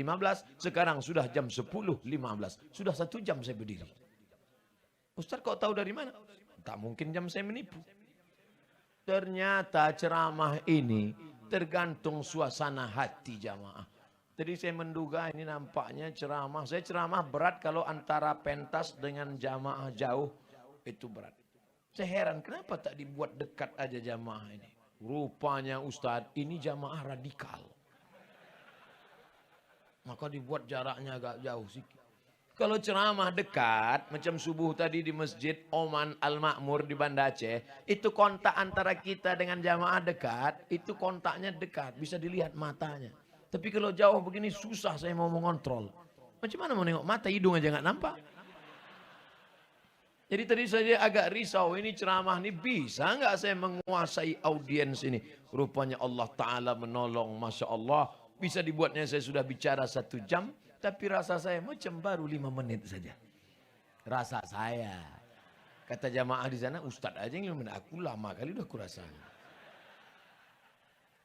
sekarang sudah jam 10.15. Sudah 1 jam saya berdiri. Ustaz kok tahu dari mana? Tak mungkin jam saya menipu. Ternyata ceramah ini tergantung suasana hati jamaah. Jadi saya menduga ini nampaknya ceramah. Saya ceramah berat kalau antara pentas dengan jamaah jauh itu berat. Saya heran kenapa tak dibuat dekat aja jamaah ini. Rupanya Ustaz ini jamaah radikal. Maka dibuat jaraknya agak jauh sedikit. Kalau ceramah dekat, macam subuh tadi di Masjid Oman Al-Makmur di Banda Aceh, itu kontak antara kita dengan jamaah dekat, itu kontaknya dekat, bisa dilihat matanya. Tapi kalau jauh begini susah saya mau mengontrol. Macam mana mau nengok mata, hidung aja nggak nampak. Jadi tadi saya agak risau, ini ceramah ini bisa nggak saya menguasai audiens ini. Rupanya Allah Ta'ala menolong, Masya Allah. Bisa dibuatnya saya sudah bicara 1 jam. Tapi rasa saya macam baru 5 menit saja. Rasa saya. Kata jamaah di sana, Ustaz aja yang 5 menit. Aku lama kali udah kurasa.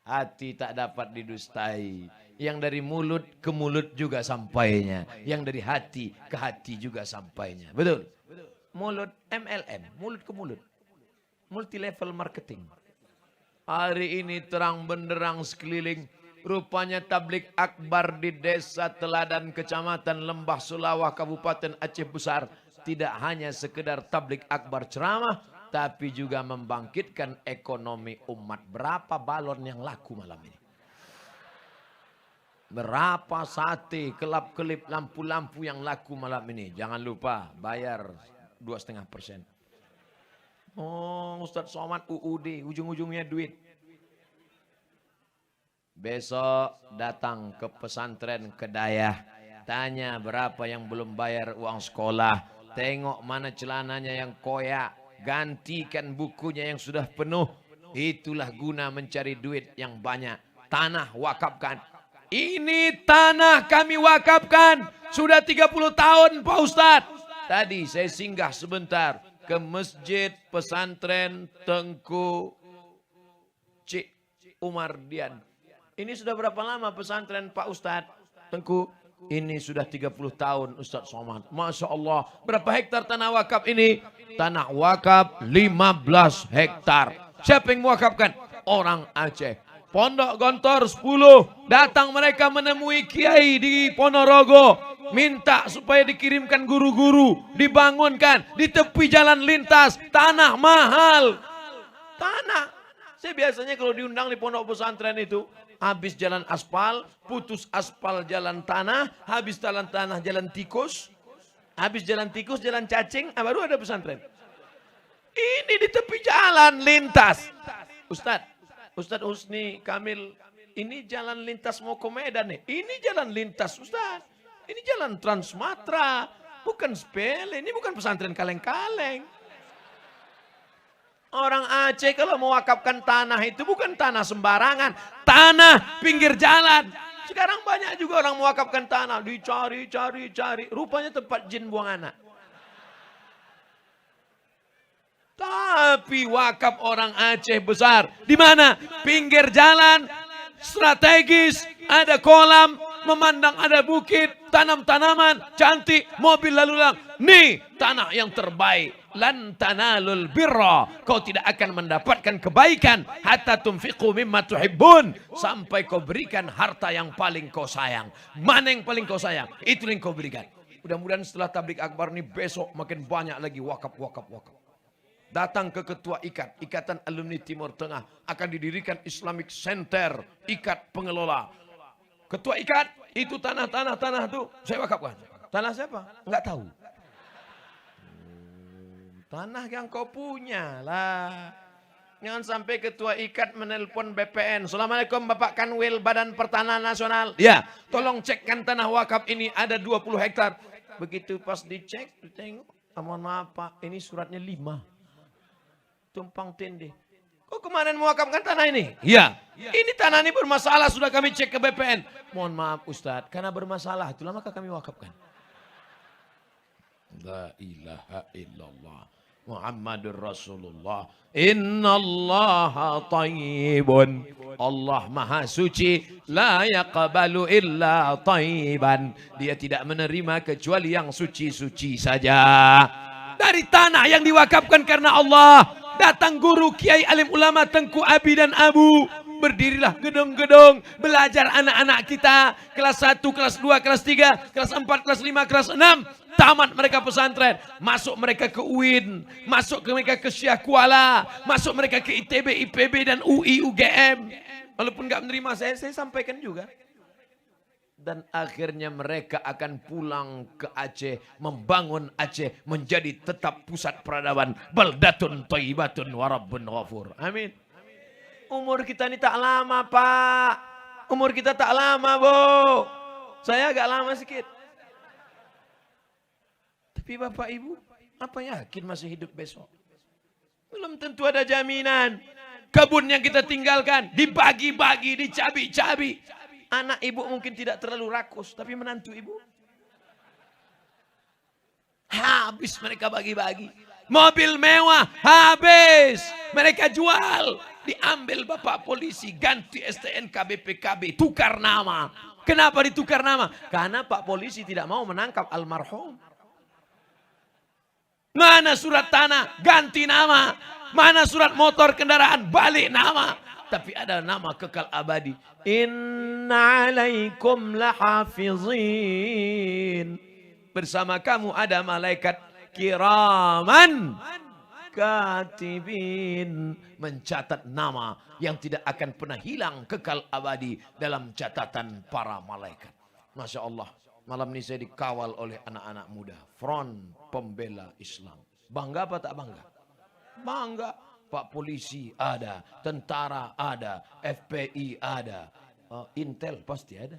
Hati tak dapat didustai. Yang dari mulut ke mulut juga sampainya. Yang dari hati ke hati juga sampainya. Betul? Mulut MLM. Mulut ke mulut. Multi level marketing. Hari ini terang benderang sekeliling. Rupanya tablik akbar di desa Teladan, Kecamatan Lembah Sulawah, Kabupaten Aceh Besar. Tidak hanya sekedar tablik akbar ceramah, tapi juga membangkitkan ekonomi umat. Berapa balon yang laku malam ini? Berapa sate, kelap-kelip, lampu-lampu yang laku malam ini? Jangan lupa bayar 2,5%. Oh, Ustaz Somad UUD, ujung-ujungnya duit. Besok datang ke pesantren Kedayah. Tanya berapa yang belum bayar uang sekolah. Tengok mana celananya yang koyak. Gantikan bukunya yang sudah penuh. Itulah guna mencari duit yang banyak. Tanah wakafkan. Ini tanah kami wakafkan. Sudah 30 tahun Pak Ustadz. Tadi saya singgah sebentar. ke Masjid Pesantren Tengku Cik Umar Dian. Ini sudah berapa lama pesantren Pak Ustadz Tengku? Ini sudah 30 tahun Ustadz Somad. Masya Allah. Berapa hektar tanah wakaf ini? Tanah wakaf 15 hektar. Siapa yang mewakafkan? Orang Aceh. Pondok Gontor 10. Datang mereka menemui kiai di Ponorogo. Minta supaya dikirimkan guru-guru. Dibangunkan. Di tepi jalan lintas. Tanah mahal. Tanah. Saya biasanya kalau diundang di pondok pesantren itu. Habis jalan aspal, putus aspal jalan tanah, habis jalan tanah jalan tikus, habis jalan tikus jalan cacing, baru ada pesantren. Ini di tepi jalan lintas. Ustadz Husni Kamil, ini jalan lintas mau ke Medan nih. Ini jalan lintas Ustadz. Ini jalan Trans Sumatera, bukan sepele, ini bukan pesantren kaleng-kaleng. Orang Aceh kalau mewakafkan tanah itu bukan tanah sembarangan. Tanah pinggir jalan. Sekarang banyak juga orang mewakafkan tanah. Dicari. Rupanya tempat jin buang anak. Tapi wakaf orang Aceh besar. Di mana? Pinggir jalan. Strategis. Ada kolam. Memandang ada bukit. Tanam-tanaman. Cantik. Mobil lalu lalang. Nih tanah yang terbaik. Lan tanalul birra, kau tidak akan mendapatkan kebaikan hatta tunfiqu mimma tuhibbun, sampai kau berikan harta yang paling kau sayang. Mana yang paling kau sayang, itu yang kau berikan. Mudah-mudahan setelah tablik akbar ini besok makin banyak lagi wakaf. Datang ke ketua Ikatan Alumni Timur Tengah, akan didirikan Islamic Center, ikat pengelola. Ketua ikat, itu tanah itu saya wakafkan. Tanah siapa? Enggak tahu. Tanah yang kau punya lah. Jangan sampai ketua ikat menelpon BPN. Assalamualaikum Bapak Kanwil Badan Pertanahan Nasional. Ya, tolong cekkan tanah wakaf ini ada 20 hektar. Begitu pas dicek, ditengok. Mohon maaf Pak, ini suratnya 5. Tumpang tindih. Kok kemarin mewakafkan tanah ini? Ya, ini tanah ini bermasalah, sudah kami cek ke BPN. Mohon maaf Ustadz, karena bermasalah, itulah maka kami wakafkan. La ilaha illallah. Muhammadur Rasulullah. Innallaha tayyibun. Allah maha suci. La yaqbalu illa tayyiban. Dia tidak menerima kecuali yang suci-suci saja. Dari tanah yang diwakafkan karena Allah. Datang guru kiai alim ulama Tengku Abi dan Abu. Berdirilah gedung-gedung. Belajar anak-anak kita. Kelas 1, kelas 2, kelas 3, kelas 4, kelas 5, kelas 6. Tamat mereka pesantren, masuk mereka ke UIN, masuk mereka ke Syah Kuala, masuk mereka ke ITB, IPB dan UI, UGM. Walaupun nggak menerima saya sampaikan juga. Dan akhirnya mereka akan pulang ke Aceh, membangun Aceh menjadi tetap pusat peradaban. Baldatun thayyibatun wa rabbun ghafur. Amin. Umur kita ini tak lama Pak. Umur kita tak lama Bu. Saya agak lama sedikit. Tapi Bapak Ibu, apa yakin masih hidup besok? Belum tentu ada jaminan. Kebun yang kita tinggalkan, dibagi-bagi, dicabi-cabi. Anak ibu mungkin tidak terlalu rakus, tapi menantu ibu. Habis mereka bagi-bagi. Mobil mewah, habis. Mereka jual. Diambil Bapak polisi, ganti STNK BPKB, tukar nama. Kenapa ditukar nama? Karena Pak polisi tidak mau menangkap almarhum. Mana surat tanah, ganti nama. Mana surat motor kendaraan, balik nama. Tapi ada nama kekal abadi. Inna alaikum lahafizin. Bersama kamu ada malaikat kiraman katibin. Mencatat nama yang tidak akan pernah hilang, kekal abadi dalam catatan para malaikat. Masya Allah. Malam ini saya dikawal oleh anak-anak muda. Front Pembela Islam. Bangga apa tak bangga? Bangga. Pak polisi ada. Tentara ada. FPI ada. Intel pasti ada.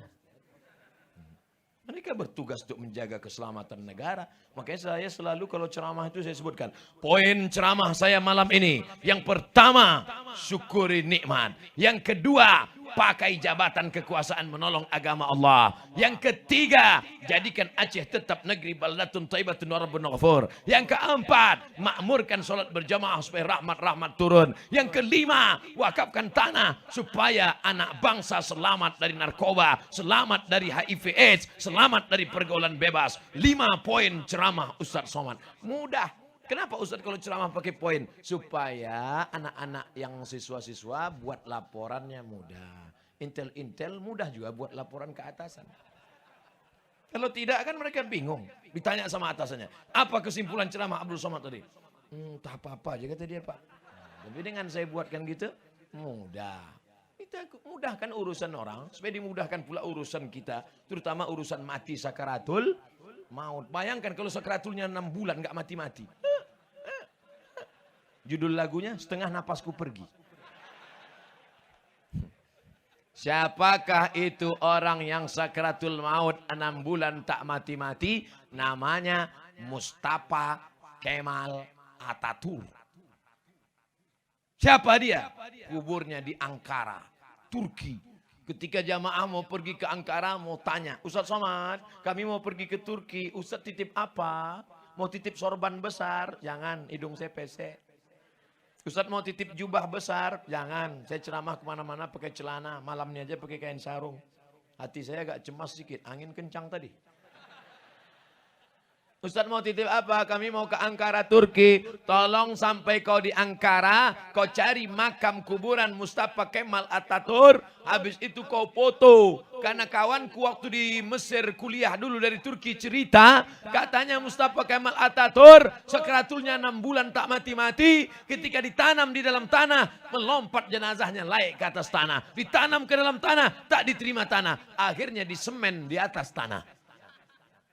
Mereka bertugas untuk menjaga keselamatan negara. Makanya saya selalu kalau ceramah itu saya sebutkan. Poin ceramah saya malam ini. Yang pertama, syukuri nikmat. Yang kedua, pakai jabatan kekuasaan menolong agama Allah. Yang ketiga, jadikan Aceh tetap negeri baldatun thayyibatun wa rabbun ghafur. Yang keempat, makmurkan sholat berjamaah supaya rahmat-rahmat turun. Yang kelima, wakafkan tanah supaya anak bangsa selamat dari narkoba, selamat dari HIV AIDS, selamat dari pergaulan bebas. 5 poin ceramah Ustaz Somad. Mudah. Kenapa Ustaz kalau ceramah pakai poin? Supaya anak-anak yang siswa-siswa buat laporannya mudah. Intel-intel mudah juga buat laporan ke atasan. Kalau tidak kan mereka bingung. Ditanya sama atasannya. Apa kesimpulan ceramah Abdul Somad tadi? Tak apa-apa aja kata dia Pak. Tapi dengan saya buatkan gitu, mudah. Kita mudahkan urusan orang. Supaya dimudahkan pula urusan kita. Terutama urusan mati sakaratul maut. Bayangkan kalau sakaratulnya 6 bulan gak mati-mati. Judul lagunya Setengah Napasku Pergi. Siapakah itu orang yang sakratul maut 6 bulan tak mati-mati? Namanya Mustafa Kemal Atatürk. Siapa dia? Kuburnya di Ankara, Turki. Ketika jamaah mau pergi ke Ankara mau tanya, Ustaz Somad, kami mau pergi ke Turki, Ustaz titip apa? Mau titip sorban besar? Jangan, hidung saya pesek. Ustaz mau titip jubah besar? Jangan, saya ceramah kemana-mana pakai celana, malamnya aja pakai kain sarung. Hati saya agak cemas sedikit, angin kencang tadi. Ustaz mau titip apa? Kami mau ke Ankara, Turki. Tolong sampai kau di Ankara, kau cari makam kuburan Mustafa Kemal Atatürk. Habis itu kau foto. Karena kawanku waktu di Mesir kuliah dulu dari Turki cerita. Katanya Mustafa Kemal Atatürk sakratulnya 6 bulan tak mati-mati. Ketika ditanam di dalam tanah, melompat jenazahnya naik ke atas tanah. Ditanam ke dalam tanah, tak diterima tanah. Akhirnya disemen di atas tanah.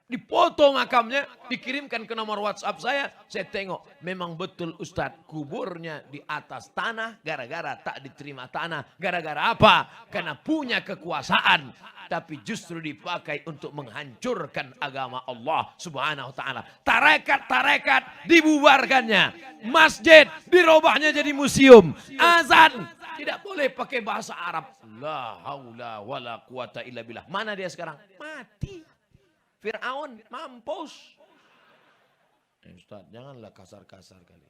Dipoto makamnya, dikirimkan ke nomor WhatsApp saya tengok, memang betul Ustadz, kuburnya di atas tanah, gara-gara tak diterima tanah. Gara-gara apa? Karena punya kekuasaan, tapi justru dipakai untuk menghancurkan agama Allah Subhanahu wa ta'ala. Tarekat-tarekat dibubarkannya, masjid dirubahnya jadi museum, azan tidak boleh pakai bahasa Arab. La haula wala quwata illa billah. Mana dia sekarang? Mati. Fir'aun mampus. Ustaz, janganlah kasar-kasar kali.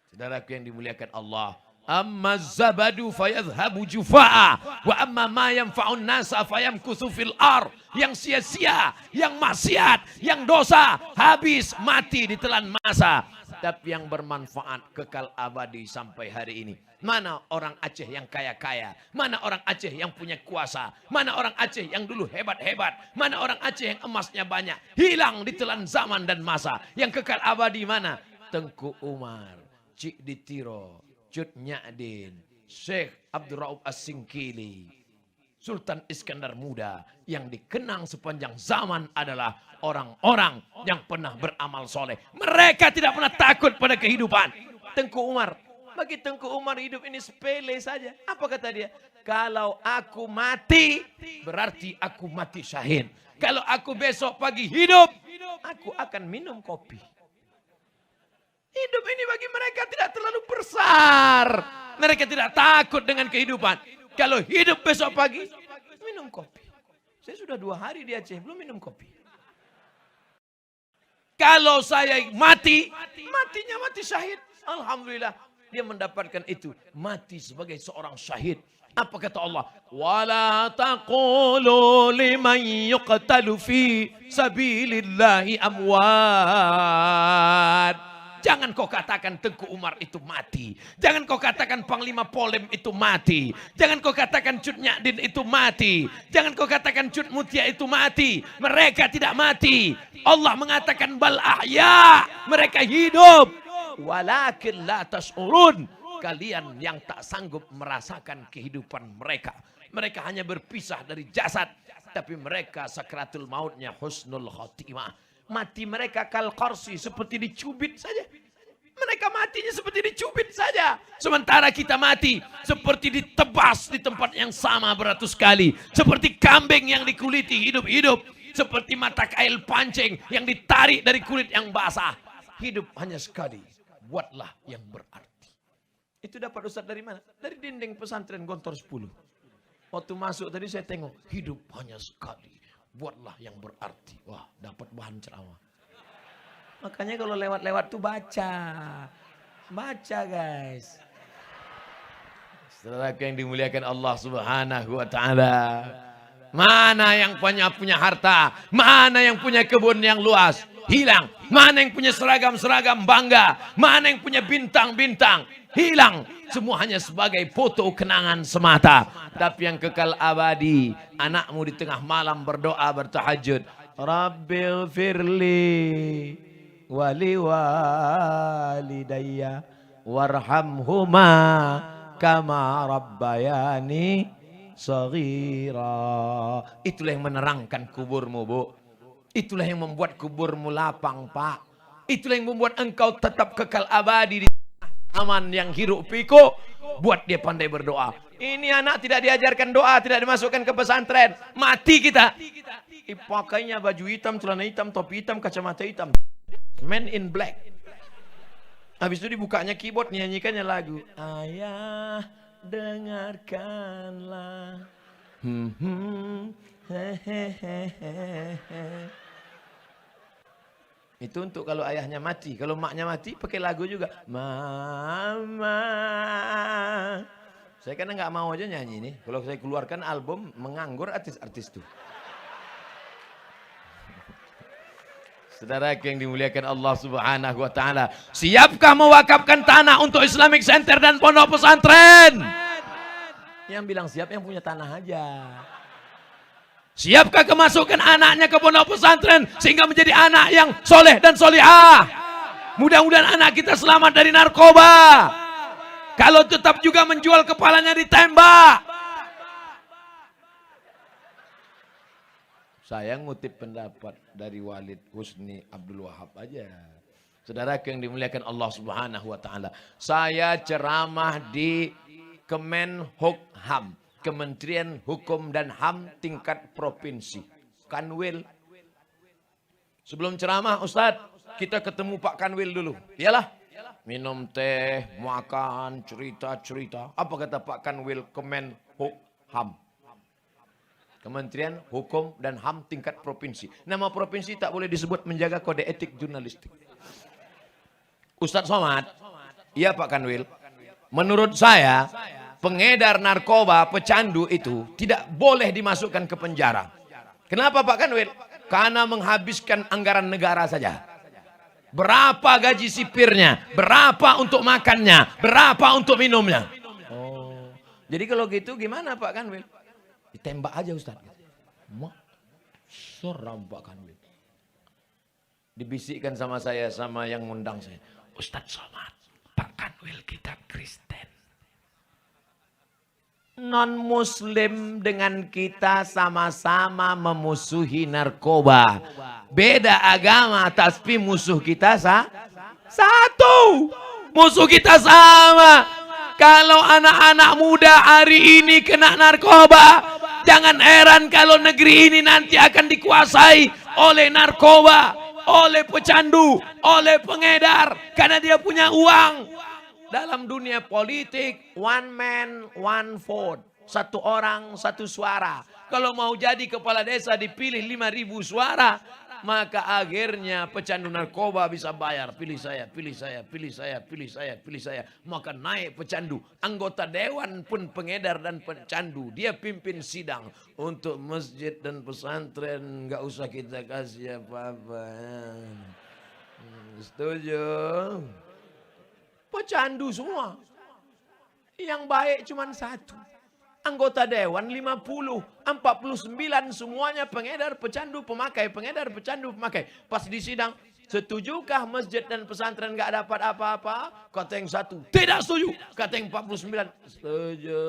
Saudaraku yang dimuliakan Allah. Amma zabadu fayadhhabu jufa'a. Wa amma ma yanfa'un nasa fayamkuthu fil ar. Yang sia-sia, yang maksiat, yang dosa, habis, mati ditelan masa. Tapi yang bermanfaat kekal abadi sampai hari ini. Mana orang Aceh yang kaya-kaya? Mana orang Aceh yang punya kuasa? Mana orang Aceh yang dulu hebat-hebat? Mana orang Aceh yang emasnya banyak? Hilang ditelan zaman dan masa. Yang kekal abadi mana? Tengku Umar, Cik Ditiro, Cut Nyadin, Syekh Abdul Rauf As-Singkili, Sultan Iskandar Muda. Yang dikenang sepanjang zaman adalah orang-orang yang pernah beramal soleh. Mereka tidak pernah takut pada kehidupan. Tengku Umar. Bagi Tengku Umar hidup ini sepele saja. Apa kata dia? Kalau aku mati, berarti aku mati syahid. Kalau aku besok pagi hidup, aku akan minum kopi. Hidup ini bagi mereka tidak terlalu besar. Mereka tidak takut dengan kehidupan. Kalau hidup besok pagi, minum kopi. Saya sudah 2 hari di Aceh, belum minum kopi. Kalau saya mati, matinya mati syahid. Alhamdulillah. Dia mendapatkan itu. Mati sebagai seorang syahid. Apa kata Allah? Wala taqulu liman yuqtalu fi sabilillahi amwat. Jangan kau katakan Tengku Umar itu mati. Jangan kau katakan Panglima Polem itu mati. Jangan kau katakan Cut Nyadin itu mati. Jangan kau katakan Cut Mutia itu mati. Mereka tidak mati. Allah mengatakan bal ahya. Mereka hidup. Walakin la tash'urun. Kalian yang tak sanggup merasakan kehidupan mereka. Mereka hanya berpisah dari jasad. Tapi mereka sakratul mautnya husnul khotimah. Mati mereka kal qarsi, seperti dicubit saja. Mereka matinya seperti dicubit saja. Sementara kita mati seperti ditebas di tempat yang sama beratus kali. Seperti kambing yang dikuliti hidup-hidup. Seperti mata kail pancing yang ditarik dari kulit yang basah. Hidup hanya sekali. Buatlah yang berarti. Itu dapat Ustaz dari mana? Dari dinding pesantren Gontor 10. Waktu masuk tadi saya tengok, hidup hanya sekali. Buatlah yang berarti. Wah, dapat bahan ceramah. Makanya kalau lewat-lewat tuh baca. Baca guys. Saudara yang dimuliakan Allah Subhanahu wa taala. Mana yang punya harta? Mana yang punya kebun yang luas? Hilang. Mana yang punya seragam-seragam bangga? Mana yang punya bintang-bintang? Hilang. Semua hanya sebagai foto kenangan semata. Tapi yang kekal abadi, anakmu di tengah malam berdoa bertahajud, Rabbil firli wali walidayya warhamhuma kama rabbayani saghira. Itulah yang menerangkan kuburmu, Bu. Itulah yang membuat kuburmu lapang, Pak. Itulah yang membuat engkau tetap kekal abadi di aman yang hiruk pikuk. Buat dia pandai berdoa. Ini anak tidak diajarkan doa, tidak dimasukkan ke pesantren. Mati kita. Pakainya baju hitam, celana hitam, topi hitam, kacamata hitam. Man in black. Habis itu dibukanya keyboard, nyanyikannya lagu. Ayah, dengarkanlah. Itu untuk kalau ayahnya mati. Kalau maknya mati pakai lagu juga. Mama. Saya kan nggak mau aja nyanyi nih. Kalau saya keluarkan album menganggur artis-artis tuh. Saudara yang dimuliakan Allah Subhanahu wa taala, siapkah mewakafkan tanah untuk Islamic Center dan pondok pesantren? Yang bilang siap yang punya tanah aja. Siapkah kemasukan anaknya ke pondok pesantren sehingga menjadi anak yang soleh dan solihah? Mudah-mudahan anak kita selamat dari narkoba. Kalau tetap juga menjual kepalanya ditembak. Saya ngutip pendapat dari Walid Husni Abdul Wahab aja. Saudara yang dimuliakan Allah Subhanahu wa taala. Saya ceramah di Kemenhukam, Kementerian Hukum dan HAM tingkat provinsi. Kanwil. Sebelum ceramah Ustadz, kita ketemu Pak Kanwil dulu. Iyalah. Minum teh, makan, cerita-cerita. Apa kata Pak Kanwil Kemenhukam? Kementerian Hukum dan HAM tingkat provinsi. Nama provinsi tak boleh disebut, menjaga kode etik jurnalistik. Ustadz Somad, iya Pak Kanwil. Menurut saya, pengedar narkoba, pecandu itu tidak boleh dimasukkan ke penjara. Kenapa Pak Kanwil? Karena menghabiskan anggaran negara saja. Berapa gaji sipirnya? Berapa untuk makannya? Berapa untuk minumnya? Oh, jadi kalau gitu gimana Pak Kanwil? Ditembak aja Ustaz. Seram Pak Kanwil. Dibisikkan sama saya, sama yang ngundang saya. Ustaz Somad, Pak Kanwil kita Kristen. Non-Muslim dengan kita sama-sama memusuhi narkoba. Beda agama, tapi musuh kita satu. Musuh kita sama. Kalau anak-anak muda hari ini kena narkoba, jangan heran kalau negeri ini nanti akan dikuasai oleh narkoba, oleh pecandu, oleh pengedar. Karena dia punya uang. Dalam dunia politik, one man, one vote. Satu orang, satu suara. Kalau mau jadi kepala desa dipilih 5.000 suara, maka akhirnya pecandu narkoba bisa bayar. Pilih saya, pilih saya, pilih saya, pilih saya, pilih saya. Maka naik pecandu. Anggota dewan pun pengedar dan pecandu. Dia pimpin sidang. Untuk masjid dan pesantren nggak usah kita kasih apa-apa. Setuju? Pecandu semua. Yang baik cuma satu. Anggota dewan 50, 49 semuanya pengedar, pecandu, pemakai, pengedar, pecandu, pemakai. Pas di sidang, setujukah masjid dan pesantren gak dapat apa-apa? Kata yang satu, tidak setuju. Kata yang 49, setuju.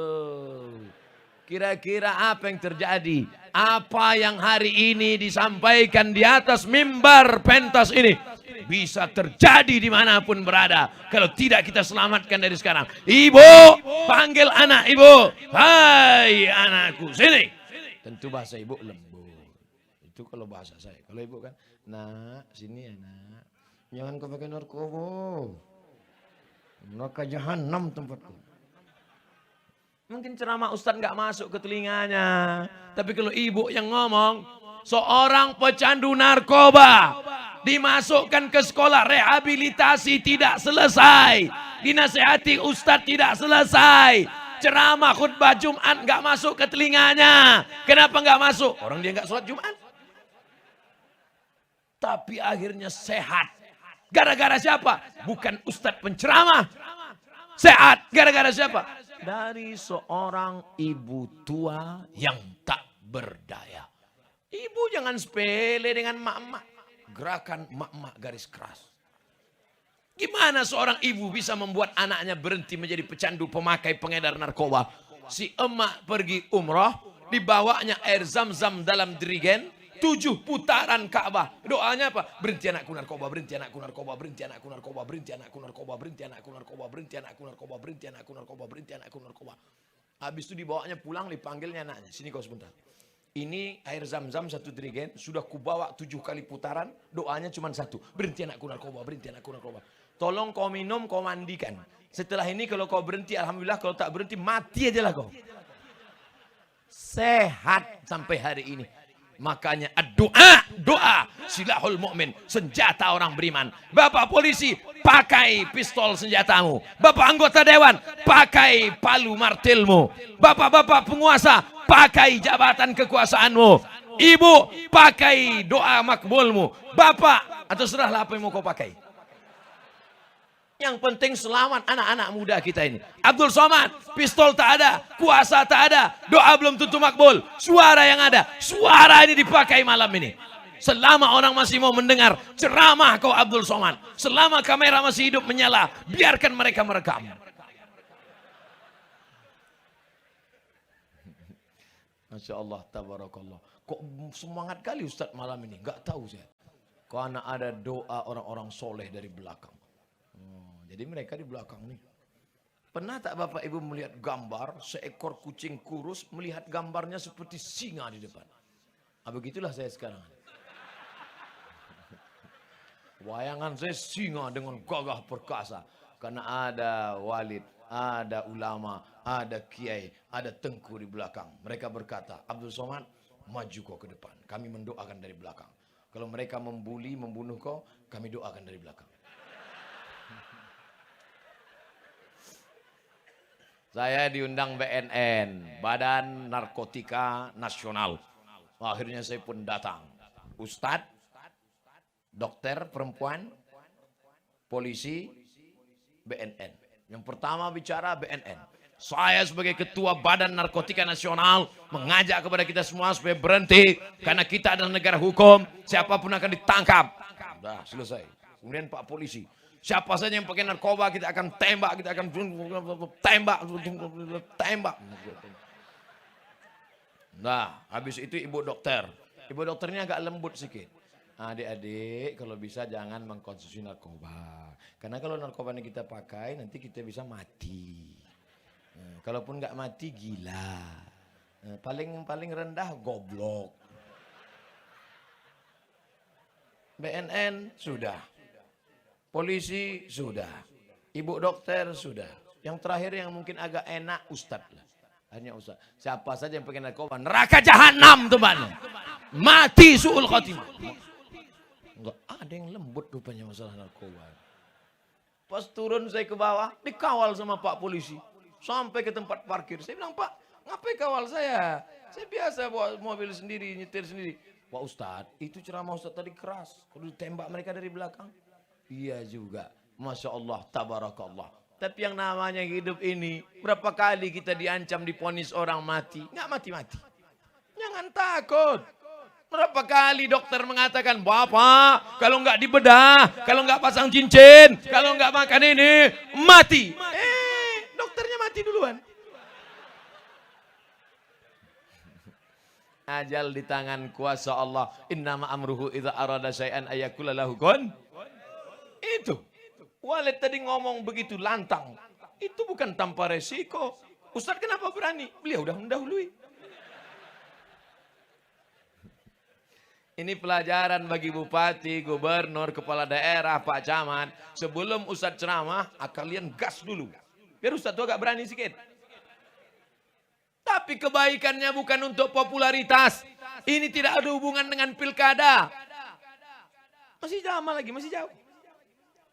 Kira-kira apa yang terjadi? Apa yang hari ini disampaikan di atas mimbar pentas ini bisa terjadi dimanapun berada. Kalau tidak kita selamatkan dari sekarang. Ibu, panggil anak ibu. Hai anakku, sini. Tentu bahasa ibu lembut. Itu kalau bahasa saya. Kalau ibu kan, nak, sini ya nak. Jangan kau pakai narkoba. Neraka jahanam tempatku. Mungkin ceramah Ustadz nggak masuk ke telinganya. Tapi kalau ibu yang ngomong, seorang pecandu narkoba dimasukkan ke sekolah rehabilitasi tidak selesai. Dinasehati Ustadz tidak selesai. Ceramah khutbah Jumat nggak masuk ke telinganya. Kenapa nggak masuk? Orang dia nggak sholat Jumat. Tapi akhirnya sehat. Gara-gara siapa? Bukan Ustadz penceramah. Sehat. Gara-gara siapa? Dari seorang ibu tua yang tak berdaya. Ibu jangan sepele dengan mak-mak. Gerakan mak-mak garis keras. Gimana seorang ibu bisa membuat anaknya berhenti menjadi pecandu, pemakai, pengedar narkoba? Si emak pergi umroh, dibawanya air zam-zam dalam dirigen, 7 putaran Ka'bah. Doanya apa? Berhenti anakku narkoba, berhenti anakku narkoba, berhenti anakku narkoba, berhenti anakku narkoba, berhenti anakku narkoba, berhenti anakku narkoba, berhenti anakku narkoba, berhenti anakku narkoba. Habis itu dibawanya pulang, dipanggilnya anaknya. Sini kau sebentar. Ini air zam-zam 1 dirigen, sudah kubawa 7 kali putaran, doanya cuma 1. Berhenti anakku narkoba, berhenti anakku narkoba. Tolong kau minum, kau mandikan. Setelah ini kalau kau berhenti, alhamdulillah. Kalau tak berhenti, mati aja lah kau. Sehat sampai hari ini. Makanya doa silahul mu'min, senjata orang beriman. Bapak polisi, pakai pistol senjatamu. Bapak anggota dewan, pakai palu martilmu. Bapak-bapak penguasa, pakai jabatan kekuasaanmu. Ibu, pakai doa makbulmu. Bapak, atau serahlah apa yang mau kau pakai. Yang penting selamat anak-anak muda kita ini. Abdul Somad, pistol tak ada, kuasa tak ada, doa belum tentu makbul. Suara yang ada, suara ini dipakai malam ini. Selama orang masih mau mendengar ceramah kau Abdul Somad, selama kamera masih hidup menyala, biarkan mereka merekam. Masya Allah, tabarakallah. Kok semangat kali Ustaz malam ini? Gak tahu saya. Karena ada doa orang-orang soleh dari belakang. Jadi mereka di belakang nih. Pernah tak Bapak Ibu melihat gambar seekor kucing kurus melihat gambarnya seperti singa di depan? Begitulah saya sekarang. Wayangan saya singa dengan gagah perkasa. Karena ada walid, ada ulama, ada kiai, ada tengku di belakang. Mereka berkata, Abdul Somad, maju kau ke depan. Kami mendoakan dari belakang. Kalau mereka membuli, membunuh kau, kami doakan dari belakang. Saya diundang BNN, Badan Narkotika Nasional. Akhirnya saya pun datang. Ustadz, dokter perempuan, polisi, BNN. Yang pertama bicara BNN. Saya sebagai ketua Badan Narkotika Nasional mengajak kepada kita semua supaya berhenti. Karena kita adalah negara hukum, siapapun akan ditangkap. Sudah selesai. Kemudian Pak Polisi. Siapa saja yang pakai narkoba kita akan tembak, kita akan tembak. Nah, habis itu ibu dokter. Ibu dokternya agak lembut sedikit. Adik-adik, kalau bisa jangan mengkonsumsi narkoba. Karena kalau narkoba ini kita pakai, nanti kita bisa mati. Kalaupun nggak mati, gila. Paling rendah, goblok. BNN sudah. Polisi sudah, ibu dokter sudah. Yang terakhir yang mungkin agak enak Ustadz lah. Hanya Ustadz. Siapa saja yang pakai narkoba, neraka jahanam teman. Mati su'ul khotimah. Enggak ada yang lembut rupanya masalah narkoba. Pas turun saya ke bawah, dikawal sama Pak Polisi. Sampai ke tempat parkir. Saya bilang, Pak, ngapain kawal saya? Saya biasa bawa mobil sendiri, nyetir sendiri. Pak Ustadz, itu ceramah Ustadz tadi keras. Kalau ditembak mereka dari belakang. Iya juga. Masya Allah, tabarakallah. Tapi yang namanya hidup ini, berapa kali kita diancam, diponis orang mati. Nggak mati-mati. Jangan takut. Berapa kali dokter mengatakan, Bapak, kalau nggak dibedah, kalau nggak pasang cincin, kalau nggak makan ini, mati. Dokternya mati duluan. Ajal di tangan kuasa Allah. Innama amruhu idza arada syai'an ayakula lahu kun. Itu. Walid tadi ngomong begitu lantang. Itu bukan tanpa resiko. Ustadz kenapa berani? Beliau udah mendahului. Ini pelajaran bagi bupati, gubernur, kepala daerah, Pak Camat. sebelum Ustadz ceramah, kalian gas dulu. Biar Ustadz tuh agak berani sedikit. Tapi kebaikannya bukan untuk popularitas. Ini tidak ada hubungan dengan pilkada. Masih lama lagi, masih jauh.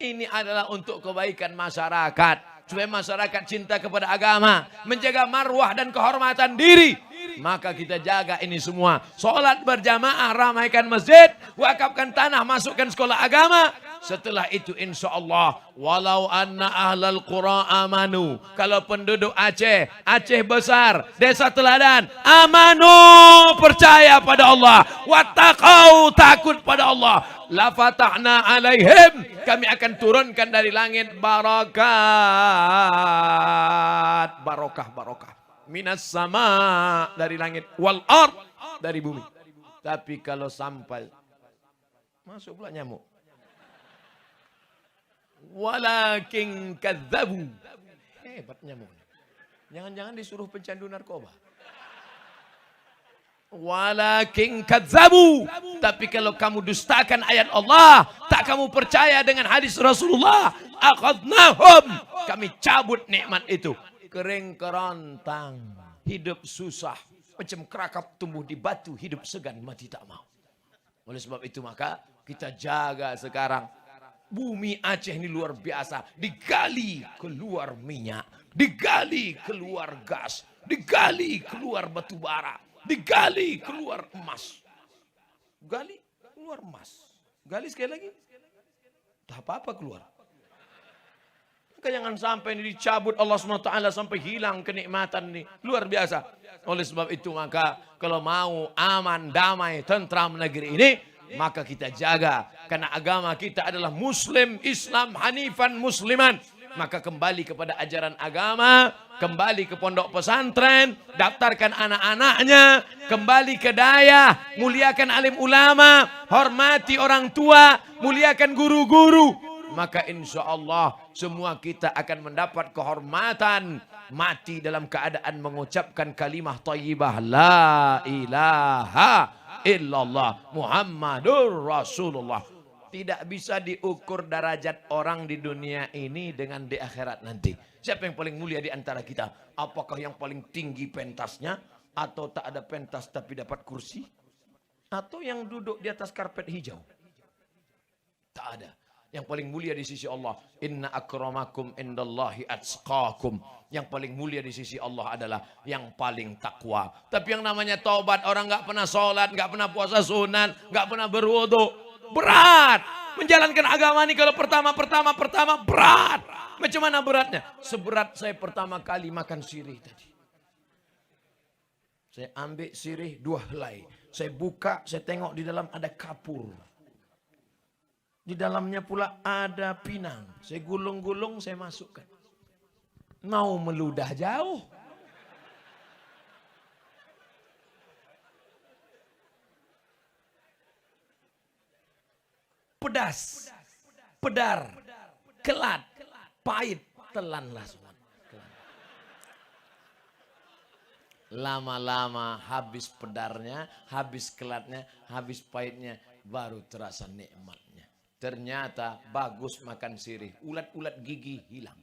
Ini adalah untuk kebaikan masyarakat. Supaya masyarakat cinta kepada agama. Menjaga marwah dan kehormatan diri. Maka kita jaga ini semua. Sholat berjamaah, ramaikan masjid. Wakafkan tanah, masukkan sekolah agama. Setelah itu insya Allah. Walau anna ahlal qura amanu. Kalau penduduk Aceh, Aceh besar, desa teladan. Amanu, percaya pada Allah. Wattaqau, takut pada Allah. La fatahna alaihim, kami akan turunkan dari langit barakat, barokah minas sama, dari langit, wal ard, dari bumi. Tapi kalau sampai masuk pula nyamuk, walakin kadzabu, hebat nyamuknya. Jangan-jangan disuruh pecandu narkoba. Walakin kadzabu, tapi kalau kamu dustakan ayat Allah, tak kamu percaya dengan hadis Rasulullah, akhadnahum, kami cabut nikmat itu. Kering kerontang, hidup susah, macam kerakap tumbuh di batu, hidup segan mati tak mau. Oleh sebab itu maka kita jaga sekarang. Bumi Aceh ini luar biasa, digali keluar minyak, digali keluar gas, digali keluar batu bara. Digali keluar emas. Gali keluar emas. Gali sekali lagi. Tak apa-apa keluar. Maka jangan sampai ini dicabut Allah SWT sampai hilang kenikmatan ini. Luar biasa. Oleh sebab itu maka kalau mau aman, damai, tentram negeri ini, maka kita jaga. Karena agama kita adalah Muslim, Islam, Hanifan, Musliman. Maka kembali kepada ajaran agama, kembali ke pondok pesantren, daftarkan anak-anaknya, kembali ke daya, muliakan alim ulama, hormati orang tua, muliakan guru-guru. Maka insya Allah semua kita akan mendapat kehormatan, mati dalam keadaan mengucapkan kalimah thayyibah la ilaha illallah Muhammadur Rasulullah. Tidak bisa diukur derajat orang di dunia ini dengan di akhirat nanti. Siapa yang paling mulia di antara kita? Apakah yang paling tinggi pentasnya? Atau tak ada pentas tapi dapat kursi? Atau yang duduk di atas karpet hijau? Tak ada. Yang paling mulia di sisi Allah, inna akramakum indallahi atqakum. Yang paling mulia di sisi Allah adalah yang paling takwa. Tapi yang namanya taubat, orang nggak pernah sholat, nggak pernah puasa sunat, nggak pernah berwudu, berat. Menjalankan agama ini kalau pertama berat. Macam mana beratnya? Seberat saya pertama kali makan sirih tadi. Saya ambil sirih 2 helai. Saya buka, saya tengok di dalam ada kapur. Di dalamnya pula ada pinang. Saya gulung-gulung, saya masukkan. Mau meludah jauh. Pedas, pedar, kelat, pahit, telanlah semua. Lama-lama habis pedarnya, habis kelatnya, habis pahitnya, baru terasa nikmatnya. Ternyata bagus makan sirih, ulat-ulat gigi hilang.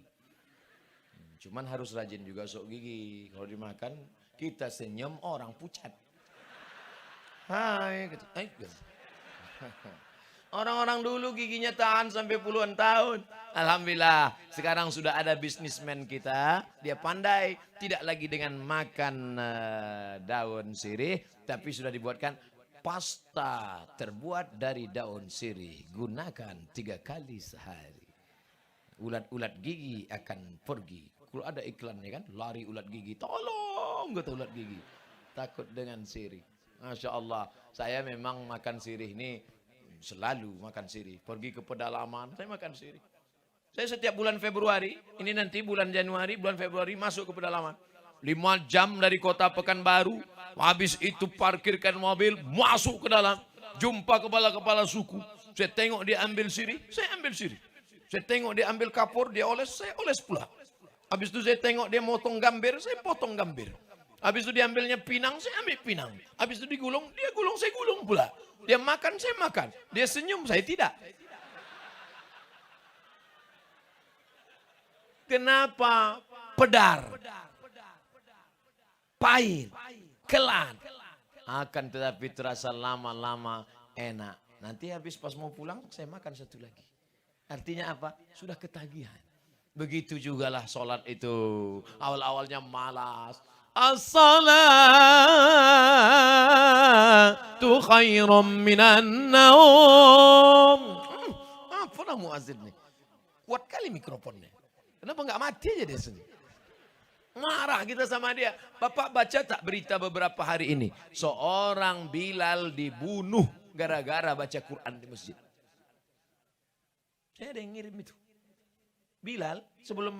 Cuman harus rajin juga sok gigi. Kalau dimakan, kita senyum orang pucat. Hai, gitu. Orang-orang dulu giginya tahan sampai puluhan tahun. Alhamdulillah, sekarang sudah ada bisnismen kita. Dia pandai, tidak lagi dengan makan daun sirih, tapi sudah dibuatkan pasta terbuat dari daun sirih. Gunakan 3 kali sehari. Ulat-ulat gigi akan pergi. Kalau ada iklannya kan, lari ulat gigi. Tolong, kata ulat gigi. Takut dengan sirih. Masya Allah, saya memang makan sirih ini selalu makan sirih. Pergi ke pedalaman, saya makan sirih. Saya setiap bulan Februari, ini nanti bulan Januari, bulan Februari masuk ke pedalaman. 5 jam dari kota Pekanbaru, habis itu parkirkan mobil, masuk ke dalam. Jumpa kepala-kepala suku. Saya tengok dia ambil sirih, saya ambil sirih. Saya tengok dia ambil kapur, dia oles, saya oles pula. Habis itu saya tengok dia motong gambir, saya potong gambir. Habis itu dia ambilnya pinang, saya ambil pinang. Habis itu digulung, dia gulung, saya gulung pula. Dia makan, saya makan. Dia senyum, saya tidak. Kenapa? Pedar, pahit, kelat. Akan tetapi terasa lama-lama enak. Nanti habis pas mau pulang saya makan satu lagi. Artinya apa? Sudah ketagihan. Begitu jugalah sholat itu. Awal-awalnya malas. As-salatu khairum minan naum. Apa lah muazzin nih? Kuat kali mikrofonnya. Kenapa nggak mati aja dia sendiri? Marah kita sama dia. Bapak baca tak berita beberapa hari ini? Seorang Bilal dibunuh gara-gara baca Quran di masjid. Saya ada yang ngirim itu. Bilal sebelum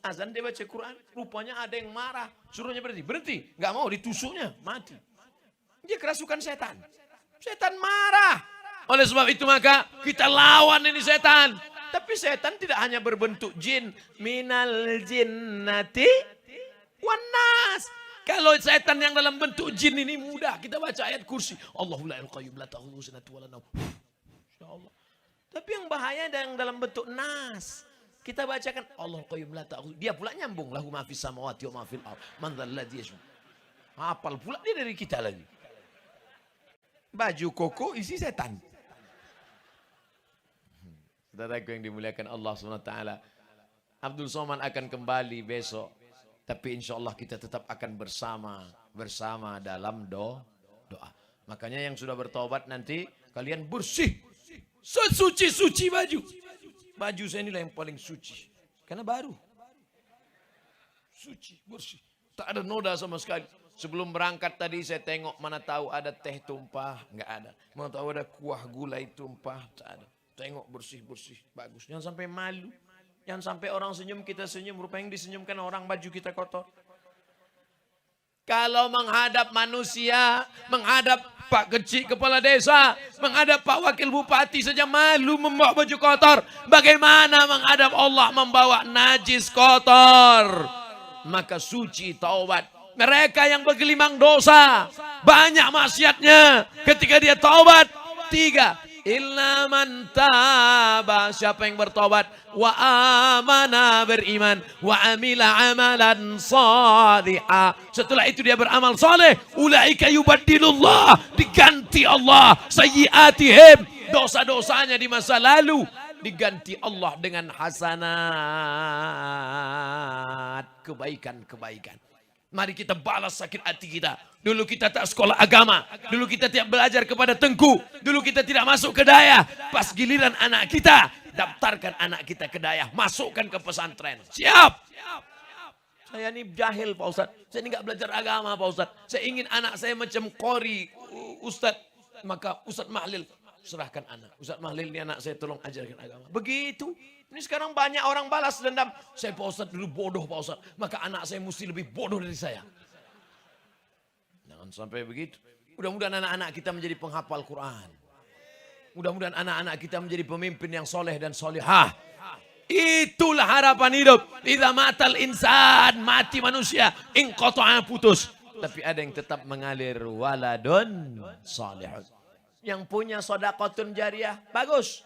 azan dia baca Quran. Rupanya ada yang marah. Suruhnya berhenti. Berhenti. Nggak mau, ditusuknya. Mati. Dia kerasukan setan. Setan marah. Oleh sebab itu maka kita lawan ini setan. Tapi setan tidak hanya berbentuk jin. Minal jinnati wanas. Kalau setan yang dalam bentuk jin ini mudah. Kita baca ayat kursi. Allahu la ilaha illa huwa Allah. Tapi yang bahaya ada yang dalam bentuk nas. Kita bacakan Allahu qayyum la ta'khudhuhu. Dia pula nyambung lahu ma fis samawati wa ma fil ardh. Man dzal ladzi yashfa. Hafal pula dia dari kita lagi. Baju koko isi setan. Saudaraku yang dimuliakan Allah SWT. Abdul Somad akan kembali besok. Tapi insya Allah kita tetap akan bersama dalam doa. Makanya yang sudah bertobat nanti kalian bersih. Sesuci-suci baju. Baju saya inilah yang paling suci. Karena baru. Suci, bersih. Tak ada noda sama sekali. Sebelum berangkat tadi saya tengok mana tahu ada teh tumpah. Enggak ada. Mana tahu ada kuah gulai tumpah. Tak ada. Tengok bersih-bersih. Bagus. Jangan sampai malu. Jangan sampai orang senyum kita senyum. Rupanya yang disenyumkan orang baju kita kotor. Kalau menghadap manusia, menghadap Pak Kecik Kepala Desa, menghadap Pak Wakil Bupati saja malu membawa baju kotor. Bagaimana menghadap Allah membawa najis kotor? Maka suci taubat. Mereka yang bergelimang dosa, banyak maksiatnya. Ketika dia taubat, 3. Illa man taba, siapa yang bertobat, wa amana, beriman, wa amila amalan salihah. Setelah itu dia beramal saleh, ulaika yubaddilullah, diganti Allah sayyiatihim, dosa-dosanya di masa lalu diganti Allah dengan hasanat, kebaikan-kebaikan. Mari kita balas sakit hati kita. Dulu kita tak sekolah agama. Dulu kita tidak belajar kepada Tengku. Dulu kita tidak masuk ke daya. Pas giliran anak kita, daftarkan anak kita ke daya. Masukkan ke pesantren. Siap. Saya ini jahil Pak Ustadz. Saya ini gak belajar agama Pak Ustadz. Saya ingin anak saya macam Qori Ustadz. Maka Ustadz Mahlil, serahkan anak. Ustadz Mahlil ini anak saya, tolong ajarkan agama. Begitu. Ini sekarang banyak orang balas dendam. Saya Pak Ustadz dulu bodoh Pak Ustadz. Maka anak saya mesti lebih bodoh dari saya. Jangan sampai begitu. Mudah-mudahan anak-anak kita menjadi penghafal Quran. Mudah-mudahan anak-anak kita menjadi pemimpin yang soleh dan solehah. Itulah harapan hidup. Idza matal insan, mati manusia, inqata'a, putus. Tapi ada yang tetap mengalir, waladun salihun. Yang punya sedekahun jariyah, bagus.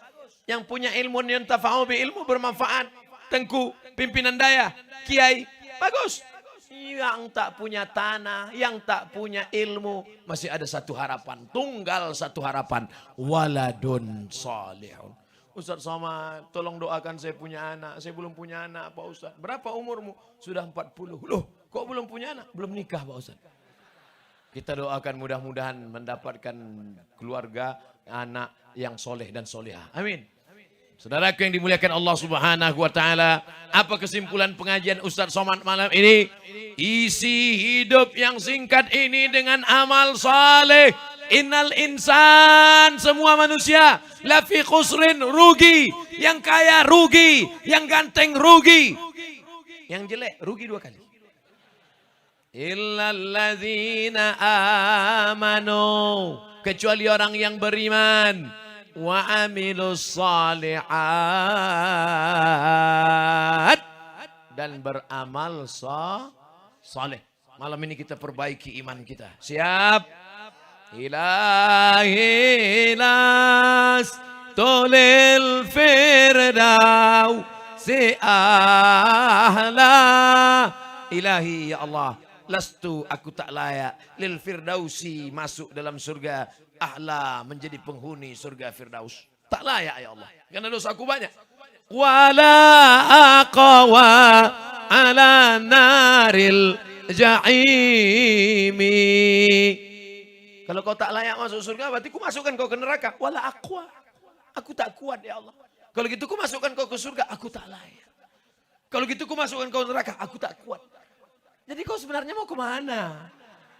Yang punya ilmu yuntafa'u bi ilmu, bermanfaat. Tengku, pimpinan daya, kiai, bagus. Yang tak punya tanah, yang tak punya ilmu, masih ada satu harapan, tunggal satu harapan, waladun salihun. Ustaz Somad, tolong doakan saya punya anak. Saya belum punya anak Pak Ustaz. Berapa umurmu? Sudah 40. Loh, kok belum punya anak? Belum nikah Pak Ustaz. Kita doakan mudah-mudahan mendapatkan keluarga, anak yang soleh dan solehah. Amin. Saudaraku yang dimuliakan Allah Subhanahu wa taala, apa kesimpulan pengajian Ustaz Somad malam ini? Isi hidup yang singkat ini dengan amal saleh. Innal insan, semua manusia, lafi khusrin, rugi. Yang kaya rugi, yang ganteng rugi. Yang jelek rugi 2 kali. Illalladzina amanu, kecuali orang yang beriman. Wa amilus salihat, dan beramal saleh. Malam ini kita perbaiki iman kita. Siap? Ilahi las tolil firdaus si ahla. Ilahi ya Allah, lastu aku tak layak lil firdausi masuk dalam surga ahla menjadi penghuni surga firdaus. Tak layak ya Allah karena dosaku banyak. Wala aqwa ala naril jahimi. Kalau kau tak layak masuk surga berarti ku masukkan kau ke neraka. Wala aqwa. Aku tak kuat ya Allah. Kalau gitu ku masukkan kau ke surga, aku tak layak. Kalau gitu ku masukkan kau ke neraka, aku tak kuat. Jadi kau sebenarnya mau kemana?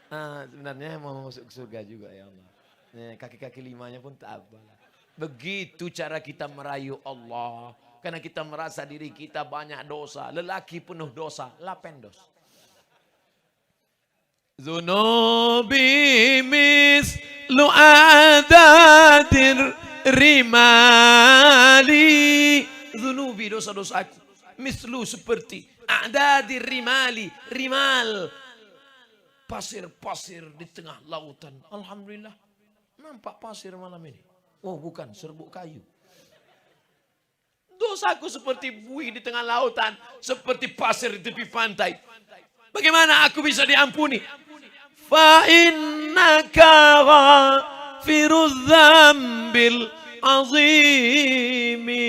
Nah, sebenarnya mau masuk ke surga juga ya Allah. Kaki-kaki limanya pun tak apa. Begitu cara kita merayu Allah. Karena kita merasa diri kita banyak dosa. Lelaki penuh dosa. Lapendos. Zunubi mislu adadir rimali. Zunubi dosa-dosaku. Mislu seperti adadir rimali. Rimal. Pasir-pasir di tengah lautan. Alhamdulillah. Nampak pasir malam ini. Oh bukan, serbuk kayu. Dosaku seperti buih di tengah lautan. Seperti pasir di tepi pantai. Bagaimana aku bisa diampuni? Fa innaka ghafirudz dzambil azimi.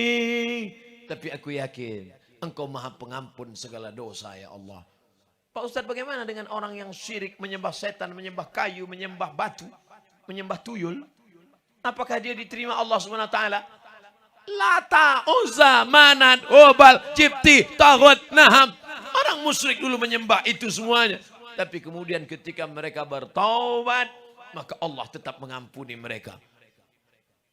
Tapi aku yakin Engkau maha pengampun segala dosa ya Allah. Pak Ustadz, bagaimana dengan orang yang syirik, menyembah setan, menyembah kayu, menyembah batu, menyembah tuyul? Apakah dia diterima Allah SWT? Lata, Uzza, Manat, Hubal, Jibti, Taghut, Naham. Orang musyrik dulu menyembah itu semuanya. Tapi kemudian ketika mereka bertaubat, maka Allah tetap mengampuni mereka.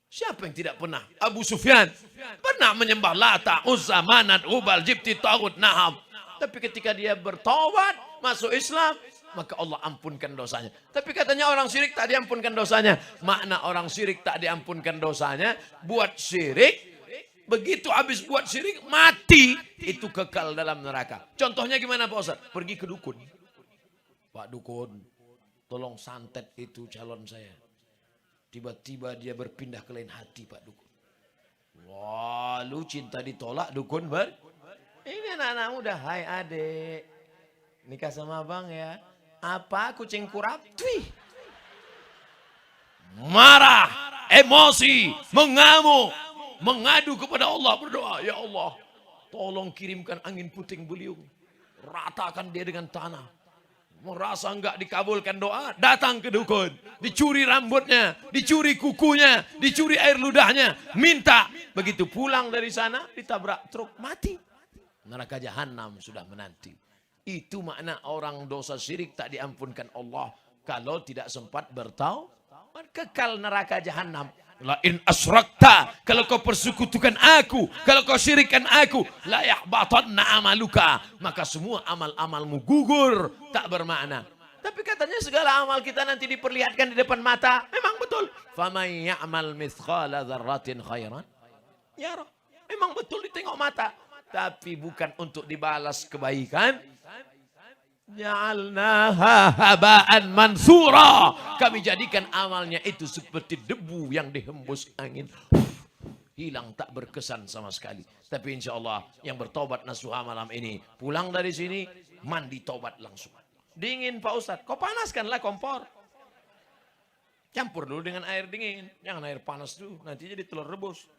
Siapa yang tidak pernah? Abu Sufyan pernah menyembah Lata, Uzza, Manat, Hubal, Jibti, Taghut, Naham. Tapi ketika dia bertaubat, masuk Islam, maka Allah ampunkan dosanya. Tapi katanya orang syirik tak diampunkan dosanya. Makna orang syirik tak diampunkan dosanya, buat syirik, begitu habis buat syirik, mati. Itu kekal dalam neraka. Contohnya gimana Pak Ustadz? Pergi ke dukun. Pak dukun, tolong santet itu calon saya. Tiba-tiba dia berpindah ke lain hati Pak dukun. Wah, lu cinta ditolak dukun Ini anak-anak muda, hai adik. Nikah sama abang ya. Apa kucing kurap? Twih. Marah, emosi, mengamuk, mengadu kepada Allah, berdoa, ya Allah, tolong kirimkan angin puting beliung, ratakan dia dengan tanah. Merasa enggak dikabulkan doa, datang ke dukun, dicuri rambutnya, dicuri kukunya, dicuri air ludahnya, minta. Begitu pulang dari sana, ditabrak truk, mati. Neraka jahanam sudah menanti. Itu makna orang dosa syirik tak diampunkan Allah kalau tidak sempat bertaubat, kekal neraka jahanam. La in asrakta, kalau kau persekutukan aku, kalau kau syirikkan aku, la yahbatanna amaluka, maka semua amal-amalmu gugur, tak bermakna. Tapi katanya segala amal kita nanti diperlihatkan di depan mata. Memang betul. Faman ya'mal mithqala dzarratin khairan yara. Memang betul ditengok mata, tapi bukan untuk dibalas kebaikan. Ja'alnaha haba'an mansura. Kami jadikan amalnya itu seperti debu yang dihembus angin. Hilang, tak berkesan sama sekali. Tapi insya Allah yang bertobat nasuha malam ini, pulang dari sini, mandi tobat langsung. Dingin Pak Ustadz, kau panaskanlah kompor. Campur dulu dengan air dingin. Jangan air panas dulu, nanti jadi telur rebus.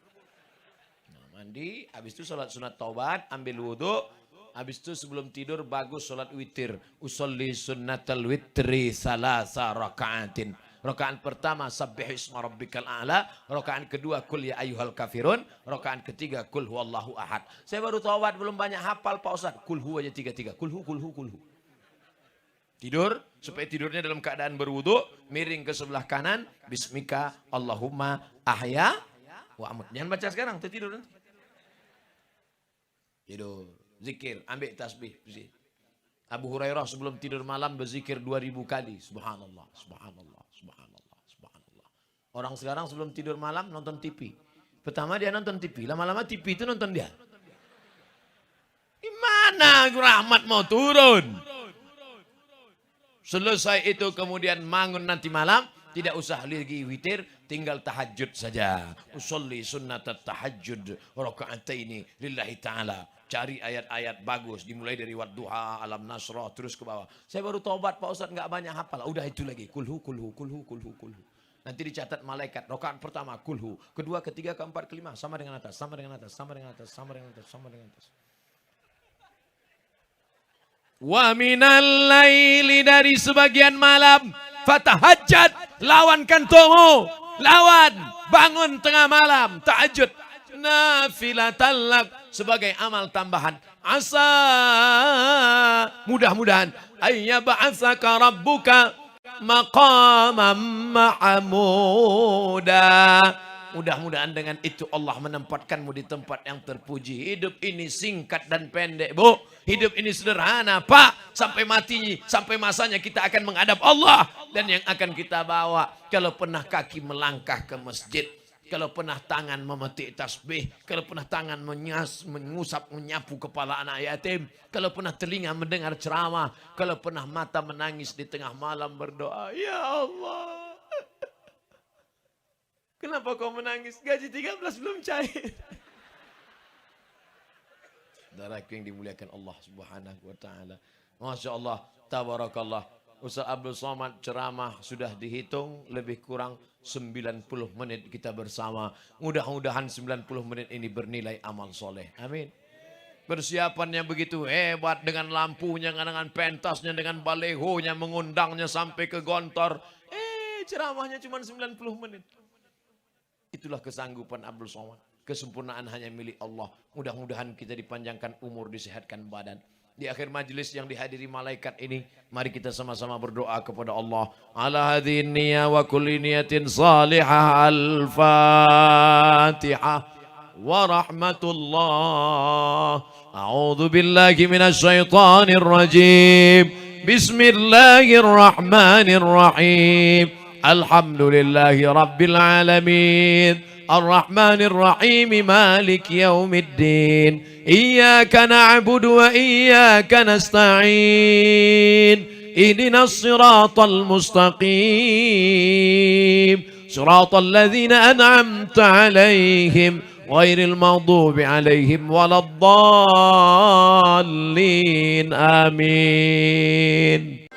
Nah, mandi, habis itu sholat sunat taubat, ambil wudhu. Habis itu sebelum tidur bagus sholat witir. Usolli sunnatal witri salasa raka'atin. Rakaat pertama sabbih isma rabbikal a'la. Rakaat kedua kul ya ayyuhal kafirun. Rakaat ketiga kul huwallahu ahad. Saya baru taubat belum banyak hafal Pak Ustadz. Kul hu aja 3-3. Kul hu. Tidur supaya tidurnya dalam keadaan berwudu, miring ke sebelah kanan. Bismika Allahumma ahya wa amut. Jangan baca sekarang, tertidur nanti. Tidur. Zikir, ambil tasbih. Abu Hurairah sebelum tidur malam berzikir 2000 kali. Subhanallah, subhanallah, subhanallah, subhanallah. Orang sekarang sebelum tidur malam nonton TV. Pertama dia nonton TV, lama-lama TV itu nonton dia. Gimana rahmat mau turun? Selesai itu kemudian bangun nanti malam, Tidak usah lagi witir, tinggal tahajud saja. Usolli sunnat tahajud raka'ataini lillahi ta'ala. Cari ayat-ayat bagus, dimulai dari wadduha, alam nasrah, terus ke bawah. Saya baru tobat Pak Ustadz, nggak banyak hafal. Udah itu lagi, kulhu, kulhu, kulhu, kulhu, kulhu. Nanti dicatat malaikat, rakaat pertama kulhu, kedua, ketiga, keempat, kelima, sama dengan atas, sama dengan atas, sama dengan atas, sama dengan atas, sama dengan atas. Wa minal laili, dari sebagian malam, fatahajjat, lawan kantomu, lawan, bangun tengah malam, tahajud, nafilatan lak, sebagai amal tambahan. Asa, mudah-mudahan, ayyab'atsaka rabbuka maqamam mahmuda. Mudah-mudahan dengan itu Allah menempatkanmu di tempat yang terpuji. Hidup ini singkat dan pendek, Bu. Hidup ini sederhana, Pak. Sampai mati, sampai masanya kita akan menghadap Allah. Dan yang akan kita bawa, kalau pernah kaki melangkah ke masjid, kalau pernah tangan memetik tasbih, kalau pernah tangan mengusap, menyapu kepala anak yatim, kalau pernah telinga mendengar ceramah, kalau pernah mata menangis di tengah malam berdoa, ya Allah, kenapa kau menangis? Gaji 13 belum cair. Saudaraku yang dimuliakan Allah Subhanahu wa taala. Masya Allah, tabarakallah. Ustaz Abdul Somad ceramah sudah dihitung lebih kurang 90 menit kita bersama. Mudah-mudahan 90 menit ini bernilai amal soleh. Amin. Persiapannya begitu hebat, dengan lampunya, dengan pentasnya, dengan balehonya, mengundangnya sampai ke Gontor. Ceramahnya cuma 90 menit. Itulah kesanggupan Abdul Somad. Kesempurnaan hanya milik Allah. Mudah-mudahan kita dipanjangkan umur, disehatkan badan. Di akhir majlis yang dihadiri malaikat ini, mari kita sama-sama berdoa kepada Allah. Ala hadhin niyya wa kulli niyatin salihah. Al-Fatihah. Wa rahmatullah. A'udhu billahi minasyaitanir rajim. Bismillahirrahmanirrahim. Alhamdulillahi rabbil alamin. الرحمن الرحيم مالك يوم الدين إياك نعبد وإياك نستعين اهدنا الصراط المستقيم صراط الذين أنعمت عليهم غير المغضوب عليهم ولا الضالين آمين.